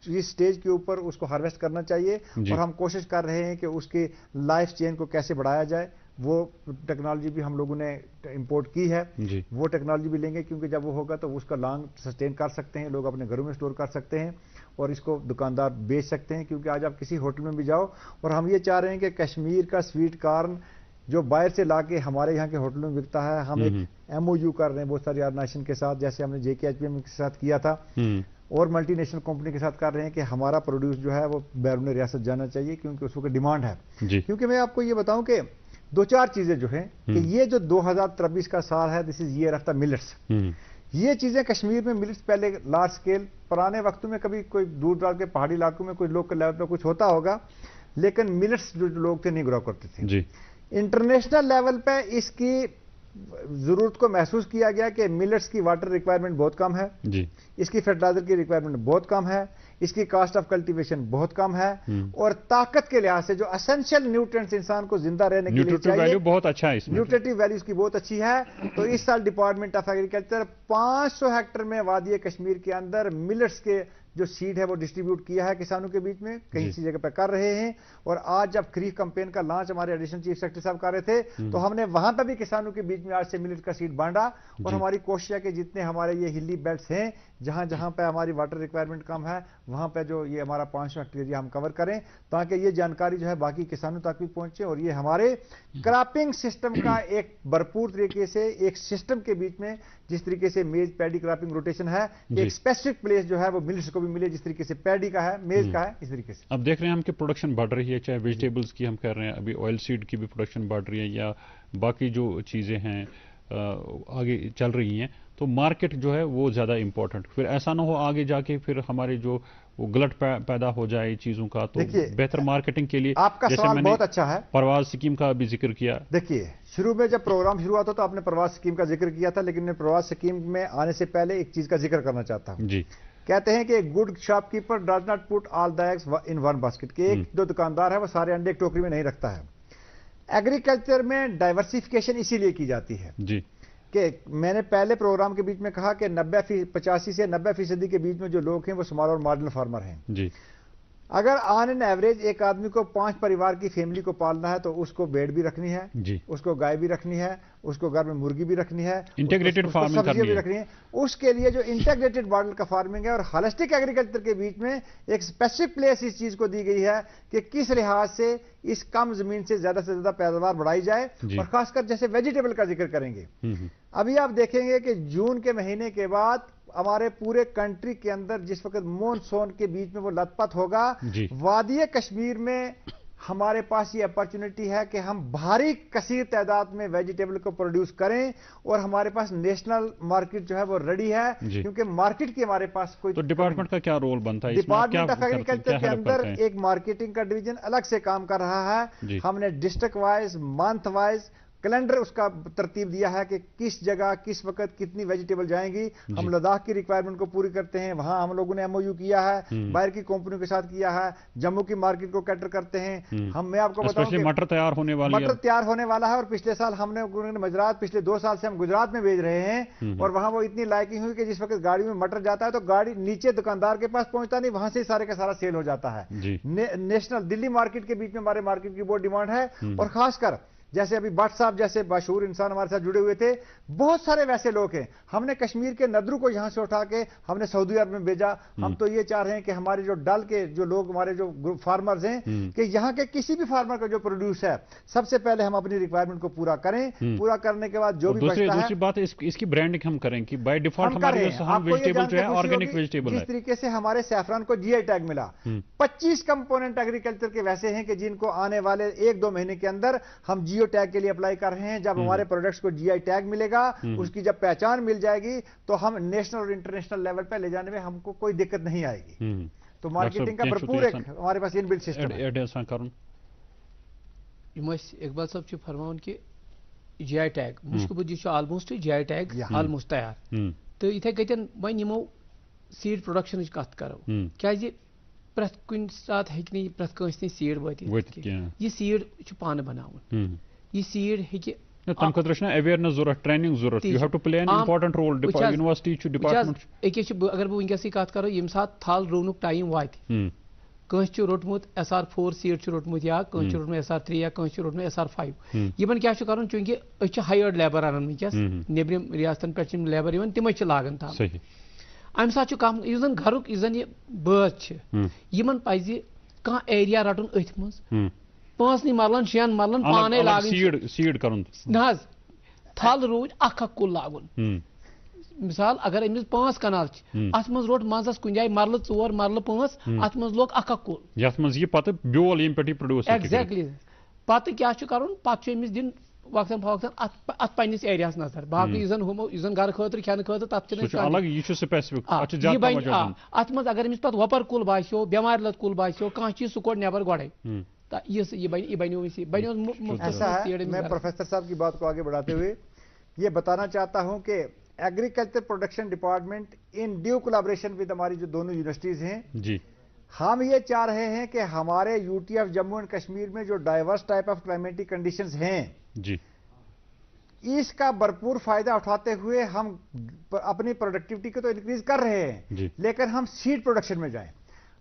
جس سٹیج کے اوپر اس کو ہارویسٹ کرنا چاہیے جی. اور ہم کوشش کر رہے ہیں کہ اس کی لائف چین کو کیسے بڑھایا جائے. وہ ٹیکنالوجی بھی ہم لوگوں نے امپورٹ کی ہے جی. وہ ٹیکنالوجی بھی لیں گے کیونکہ جب وہ ہوگا تو اس کا لانگ سسٹین کر سکتے ہیں, لوگ اپنے گھروں میں سٹور کر سکتے ہیں اور اس کو دکاندار بیچ سکتے ہیں. کیونکہ آج آپ کسی ہوٹل میں بھی جاؤ اور ہم یہ چاہ رہے ہیں کہ کشمیر کا سویٹ کارن جو باہر سے لا کے ہمارے یہاں کے ہوٹلوں میں بکتا ہے, ہم ایک MOU کر رہے ہیں بہت ساری آرگنائزیشن کے ساتھ, جیسے ہم نے JKHPM کے ساتھ کیا تھا اور ملٹی نیشنل کمپنی کے ساتھ کر رہے ہیں کہ ہمارا پروڈیوس جو ہے وہ بیرون ریاست جانا چاہیے کیونکہ اس کو ڈیمانڈ ہے. کیونکہ میں آپ کو یہ بتاؤں کہ 2-4 چیزیں جو ہیں کہ یہ جو 2023 کا سال ہے دس از ایئر آف دا ملٹس. یہ چیزیں کشمیر میں ملٹس پہلے لارج سکیل پرانے وقتوں میں کبھی کوئی دور دراز کے پہاڑی علاقوں میں کوئی لوکل لیول پہ کچھ ہوتا ہوگا, لیکن ملٹس جو لوگ تھے نہیں گرو کرتے تھے. انٹرنیشنل لیول پہ اس کی ضرورت کو محسوس کیا گیا کہ ملٹس کی واٹر ریکوائرمنٹ بہت کم ہے, اس کی فرٹیلائزر کی ریکوائرمنٹ بہت کم ہے, اس کی کاسٹ آف کلٹیویشن بہت کم ہے, اور طاقت کے لحاظ سے جو اسینشل نیوٹرینٹس انسان کو زندہ رہنے کے لیے چاہیے ویلیو بہت اچھا ہے, نیوٹریٹو ویلیو اس کی بہت اچھی ہے. تو اس سال ڈپارٹمنٹ آف ایگریکلچر 500 ہیکٹر میں وادی کشمیر کے اندر ملٹس کے جو سیڈ ہے وہ ڈسٹریبیوٹ کیا ہے کسانوں کے بیچ میں, کہیں سی جگہ پہ کر رہے ہیں. اور آج جب خریف کمپین کا لانچ ہمارے ایڈیشنل چیف سیکرٹری صاحب کر رہے تھے تو ہم نے وہاں پہ بھی کسانوں کے بیچ میں آج سے ملٹ کا سیڈ بانٹا. اور ہماری کوشش ہے کہ جتنے ہمارے یہ ہلی بیلٹس ہیں جہاں جہاں پہ ہماری واٹر ریکوائرمنٹ کم ہے وہاں پہ جو یہ ہمارا 500 ہیکٹر ایریا ہم کور کریں تاکہ یہ جانکاری جو ہے باقی کسانوں تک بھی پہنچے. اور یہ ہمارے کراپنگ سسٹم کا ایک بھرپور طریقے سے ایک سسٹم کے بیچ میں جس طریقے سے میز پیڈی کراپنگ روٹیشن ہے, ایک اسپیسیفک پلیس جو ہے وہ ملٹس کو بھی ملے جس طریقے سے پیڈی کا ہے, میز کا ہے, اس طریقے سے. اب دیکھ رہے ہیں ہم کہ پروڈکشن بڑھ رہی ہے, چاہے ویجیٹیبلز کی ہم کر رہے ہیں, ابھی آئل سیڈ کی بھی پروڈکشن بڑھ رہی ہے یا باقی جو چیزیں ہیں آگے چل رہی ہیں, تو مارکیٹ جو ہے وہ زیادہ امپورٹنٹ. پھر ایسا نہ ہو آگے جا کے پھر ہمارے جو وہ گلٹ پیدا ہو جائے چیزوں کا, تو بہتر مارکیٹنگ کے لیے آپ کا سوال بہت اچھا ہے. پرواز اسکیم کا بھی ذکر کیا. دیکھیے شروع میں جب پروگرام شروع ہوا تو آپ نے پرواز اسکیم کا ذکر کیا تھا, لیکن میں پرواز اسکیم میں آنے سے پہلے ایک چیز کا ذکر کرنا چاہتا ہوں. جی. کہتے ہیں کہ good shopkeeper does not put all the eggs in one basket, کہ ایک جو دکاندار ہے وہ سارے انڈے ایک ٹوکری میں نہیں رکھتا ہے. ایگریکلچر میں ڈائیورسیفیکیشن اسی لیے کی جاتی ہے جی کہ میں نے پہلے پروگرام کے بیچ میں کہا کہ 85 سے 90% کے بیچ میں جو لوگ ہیں وہ اسمال اور مارجنل فارمر ہیں. جی. اگر آن این ایوریج ایک آدمی کو 5 پریوار کی فیملی کو پالنا ہے تو اس کو بیڑ بھی رکھنی ہے, جی, اس کو گائے بھی رکھنی ہے, اس کو گھر میں مرغی بھی رکھنی ہے, انٹیگریٹڈ فارمنگ بھی رکھنی ہے. اس کے لیے جو انٹیگریٹڈ ماڈل کا فارمنگ ہے اور ہالسٹک ایگریکلچر کے بیچ میں ایک اسپیسیفک پلیس اس چیز کو دی گئی ہے کہ کس لحاظ سے اس کم زمین سے زیادہ پیداوار بڑھائی جائے. اور خاص کر جیسے ویجیٹیبل کا ذکر کریں گے, ابھی آپ دیکھیں گے کہ جون کے مہینے کے بعد ہمارے پورے کنٹری کے اندر جس وقت مونسون کے بیچ میں وہ لت پت ہوگا, وادی کشمیر میں ہمارے پاس یہ اپرچونٹی ہے کہ ہم بھاری کثیر تعداد میں ویجیٹیبل کو پروڈیوس کریں اور ہمارے پاس نیشنل مارکیٹ جو ہے وہ ریڈی ہے, کیونکہ مارکیٹ کی ہمارے پاس کوئی. تو ڈپارٹمنٹ کا کیا رول بنتا ہے؟ ڈپارٹمنٹ آف ایگریکلچر کے اندر ایک مارکیٹنگ کا ڈویژن الگ سے کام کر رہا ہے. ہم نے district wise month wise calendar اس کا ترتیب دیا ہے کہ کس جگہ کس وقت کتنی ویجیٹیبل جائیں گی. ہم لداخ کی ریکوائرمنٹ کو پوری کرتے ہیں, وہاں ہم لوگوں نے MOU کیا ہے, باہر کی کمپنیوں کے ساتھ کیا ہے, جموں کی مارکیٹ کو کیٹر کرتے ہیں. میں آپ کو بتاؤں کہ مٹر تیار ہونے والا ہے, اور پچھلے سال ہم نے مزرات پچھلے 2 سال سے ہم گجرات میں بھیج رہے ہیں, اور وہاں وہ اتنی لائکنگ ہوئی کہ جس وقت گاڑی میں مٹر جاتا ہے تو گاڑی نیچے دکاندار کے پاس پہنچتا نہیں, وہاں سے سارے کا سارا سیل ہو جاتا ہے. نیشنل دلی مارکیٹ کے بیچ میں ہمارے مارکیٹ کی بہت ڈیمانڈ ہے. اور خاص کر جیسے ابھی بٹ صاحب جیسے مشہور انسان ہمارے ساتھ جڑے ہوئے تھے, بہت سارے ویسے لوگ ہیں. ہم نے کشمیر کے ندرو کو یہاں سے اٹھا کے ہم نے سعودی عرب میں بھیجا. ہم تو یہ چاہ رہے ہیں کہ ہمارے جو ڈل کے جو لوگ ہمارے جو فارمرز ہیں کہ یہاں کے کسی بھی فارمر کا جو پروڈیوس ہے سب سے پہلے ہم اپنی ریکوائرمنٹ کو پورا کریں. پورا کرنے کے بعد جو بھی بچتا ہے, دوسری بات اس کی برانڈنگ ہم کریں کہ بائی ڈیفالٹ ہمارے ویجیٹیبل جو ہے آرگینک ویجیٹیبل ہے. جس طریقے سے ہمارے سیفران کو GI ٹیگ ملا, 25 کمپوننٹ ایگریکلچر کے ویسے ہیں کہ جن کو آنے والے 1-2 مہینے کے اندر ہم جیو ٹیگ کے لیے اپلائی کر رہے ہیں. جب ہمارے پروڈکٹس کو GI ٹیگ ملے گا, اس کی جب پہچان مل جائے گی تو ہم نیشنل اور انٹرنیشنل لیول پہ لے جانے میں ہم کو کوئی دقت نہیں آئے گی. تو مارکیٹنگ کا بھرپور ایک ہمارے پاس ان بلڈ سسٹم ہے. اقبال صاحب فرماؤن کہ جی آئی ٹیگ مشک بدی آلموسٹ جی آئی ٹیگ آلموسٹ تیار تو اتھے کتن ون یمو سیڈ پروڈکشن کت کرو کیازِ پرٛٮ۪تھ کُنہِ ساتہٕ ہیٚکہِ نہٕ یہِ پرٛٮ۪تھ کٲنٛسہِ نِش سیٖڈ وٲتِتھ یہِ سیٖڈ چھُ پانہٕ بناوُن یہِ سیٖڈ ہیٚکہِ تمہِ خٲطرٕ چھُنہ اویرنس ضروٗرت ٹریننگ ضروٗرت you have to play an important role university چھُ ڈپارٹمنٹ أکیاہ چھُ اگر بہٕ وٕنکیٚسٕے کتھ کرو ییٚمہِ ساتہٕ تھل رُونُک ٹایم واتہِ کٲنٛسہِ چھُ روٚٹمُت SR4 سیٖڈ چھُ روٚٹمُت یا کٲنٛسہِ چھُ روٚٹمُت SR3 یا کٲنٛسہِ چھُ روٚٹمُت SR5 یِمن کیاہ چھُ کرُن چوٗنٛکہِ أسۍ چھِ ہایٲرڈ لیبر انان وٕنکیٚس نیبرِم ریاستن پٮ۪ٹھ چھِ یِم لیبر یِوان تِمے چھِ لاگان تھاوٕنۍ امہِ ساتہٕ چھُ کانٛہہ یُس زن گرُک یُس زن یہِ بٲژ چھِ یِمن پزِ کانٛہہ ایریا رٹُن أتھۍ منٛز 5 مرلن 6 مرلن پانے لاگٕنۍ نہ حظ تھل روٗدۍ اکھ کُل لاگُن مثال اگر أمِس 5 کنال چھِ اتھ منٛز روٚٹ منٛزس کُنہِ جایہِ مرلہٕ 4 مرلہٕ 5 اتھ منٛز لوگ اکھ کُل یتھ منٛز یہِ پتہٕ بیول ییٚمہِ پٮ۪ٹھ یہِ پرٛوڈیوس ایگزیکٹلی پتہٕ کیاہ چھُ کرُن پتہٕ چھُ أمِس دِیُن وقتاً فوقتاً اتھ پننِس ایریاہس نظر باقٕے یُس زن گرٕ خٲطرٕ کھٮ۪نہٕ خٲطرٕ تتھ چھُنہٕ اتھ منٛز اگر أمِس پتہٕ وۄپر کُل باسیو بٮ۪مارِ لد کُل باسیو کانٛہہ چیٖز سُہ کوٚڑ نٮ۪بر گۄڈے میں پروفیسر صاحب کی بات کو آگے بڑھاتے ہوئے یہ بتانا چاہتا ہوں کہ agriculture production department in due collaboration with ہماری جو دونوں یونیورسٹیز ہیں ہم یہ چاہ رہے ہیں کہ ہمارے UTF جموں اینڈ کشمیر میں جو diverse type of climatic conditions ہیں اس کا بھرپور فائدہ اٹھاتے ہوئے ہم اپنی پروڈکٹیوٹی کو تو انکریز کر رہے ہیں لیکن ہم سیڈ پروڈکشن میں جائیں.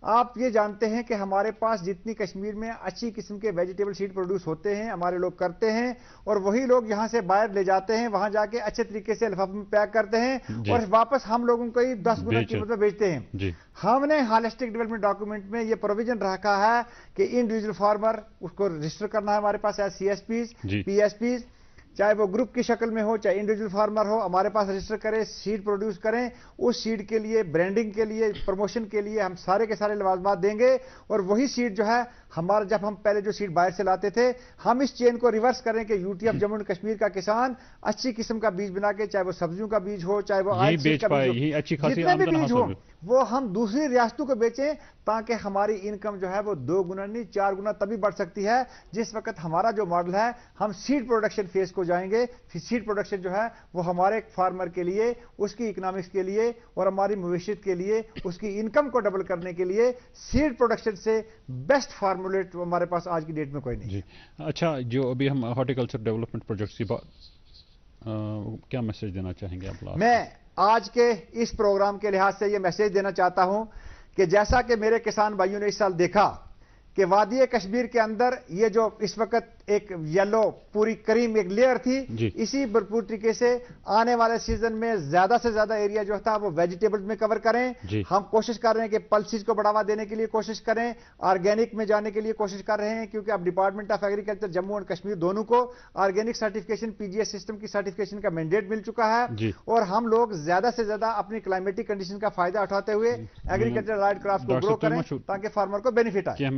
آپ یہ جانتے ہیں کہ ہمارے پاس جتنی کشمیر میں اچھی قسم کے ویجیٹیبل سیڈ پروڈیوس ہوتے ہیں ہمارے لوگ کرتے ہیں اور وہی لوگ یہاں سے باہر لے جاتے ہیں وہاں جا کے اچھے طریقے سے لفافے میں پیک کرتے ہیں اور واپس ہم لوگوں کو 10 گنا قیمت میں بیچتے ہیں. ہم نے ہالسٹک ڈیولپمنٹ ڈاکومنٹ میں یہ پروویژن رکھا ہے کہ انڈیویجول فارمر اس کو رجسٹر کرنا ہے ہمارے پاس CSPs PSPs چاہے وہ گروپ کی شکل میں ہو چاہے انڈیویجول فارمر ہو ہمارے پاس رجسٹر کریں سیڈ پروڈیوس کریں. اس سیڈ کے لیے برانڈنگ کے لیے پروموشن کے لیے ہم سارے کے سارے لوازمات دیں گے اور وہی سیڈ جو ہے ہمارا جب ہم پہلے جو سیڈ باہر سے لاتے تھے ہم اس چین کو ریورس کریں کہ UTF جموں اینڈ کشمیر کا کسان اچھی قسم کا بیج بنا کے چاہے وہ سبزیوں کا بیج ہو چاہے وہ آئل سیڈ کا بیج ہو جتنے بھی بیج ہو وہ ہم دوسری ریاستوں کو بیچیں تاکہ ہماری انکم جو ہے وہ 2 گنا نہیں 4 گنا تبھی بڑھ سکتی ہے. جس وقت ہمارا جو ماڈل ہے ہم سیڈ پروڈکشن فیز کو جائیں گے. سیڈ پروڈکشن جو ہے وہ ہمارے فارمر کے لیے اس کی اکنامکس کے لیے اور ہماری معیشت کے لیے اس کی انکم کو ڈبل کرنے کے لیے سیڈ پروڈکشن سے بیسٹ فارمولیٹ ہمارے پاس آج کی ڈیٹ میں کوئی نہیں. اچھا جو ابھی ہم ہارٹیکلچر ڈیولپمنٹ پروجیکٹس کی بات کیا میسج دینا چاہیں گے آپ؟ میں آج کے اس پروگرام کے لحاظ سے یہ میسج دینا چاہتا ہوں کہ جیسا کہ میرے کسان بھائیوں نے اس سال دیکھا کہ وادی کشمیر کے اندر یہ جو اس وقت ایک یلو پوری کریم ایک لیئر تھی اسی بھرپور طریقے سے آنے والے سیزن میں زیادہ سے زیادہ ایریا جو تھا وہ ویجیٹیبلز میں کور کریں. ہم کوشش کر رہے ہیں کہ پلسز کو بڑھاوا دینے کے لیے کوشش کریں آرگینک میں جانے کے لیے کوشش کر رہے ہیں کیونکہ اب department of agriculture Jammu and Kashmir دونوں کو آرگینک سرٹیفکیشن PGS سسٹم کی سرٹیفکیشن کا مینڈیٹ مل چکا ہے اور ہم لوگ زیادہ سے زیادہ اپنی کلائمیٹک کنڈیشن کا فائدہ اٹھاتے ہوئے ایگریکلچر رائٹ کرافٹ کو گرو کریں تاکہ فارمر کو بینیفٹ آئے.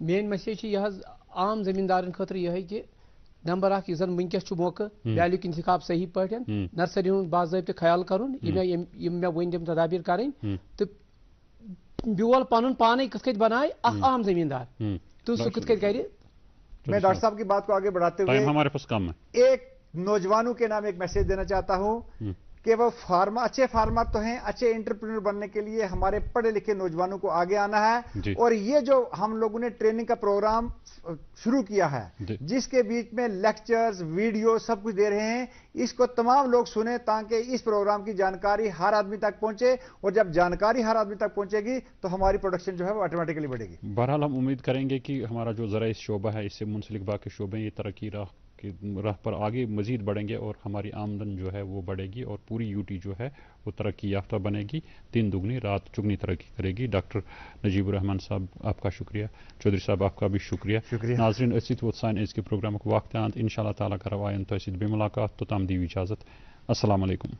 مین میسیج یہ عام زمیندارن خاطر یہ کہ نمبر 1 یہ ونکس موقع بیالک انتخاب صحیح پہ نرسری ہند باضابطہ خیال کرن مے ون تم تدابیر کریں تو بیول پن پانے کت کت بنائے عام زمیندار تو سہ کت کت کر. میں ڈاکٹر صاحب کی بات کو آگے بڑھاتے ہوئے ہمارے پاس کم ہے ایک نوجوانوں کے نام ایک میسج دینا چاہتا ہوں کہ وہ اچھے فارمر تو ہیں اچھے انٹرپرینور بننے کے لیے ہمارے پڑھے لکھے نوجوانوں کو آگے آنا ہے اور یہ جو ہم لوگوں نے ٹریننگ کا پروگرام شروع کیا ہے جس کے بیچ میں لیکچرز ویڈیو سب کچھ دے رہے ہیں اس کو تمام لوگ سنیں تاکہ اس پروگرام کی جانکاری ہر آدمی تک پہنچے اور جب جانکاری ہر آدمی تک پہنچے گی تو ہماری پروڈکشن جو ہے وہ آٹومیٹکلی بڑھے گی. بہرحال ہم امید کریں گے کہ ہمارا جو زرعی شعبہ ہے اس سے منسلک باقی شعبے یہ ترقی راہ پر آگے مزید بڑھیں گے اور ہماری آمدن جو ہے وہ بڑھے گی اور پوری UT جو ہے وہ ترقی یافتہ بنے گی 3 دگنی رات چگنی ترقی کرے گی. ڈاکٹر نجیب الرحمان صاحب آپ کا شکریہ. چودھری صاحب آپ کا بھی شکریہ. ناظرین اتھ ووت سان أزکہِ پروگرامک وقت آمد انشاء اللہ تعالیٰ کرو آئند تہ سۭتۍ بیٚیہِ ملاقات توٚتام دِیِو اجازت. السلام علیکم.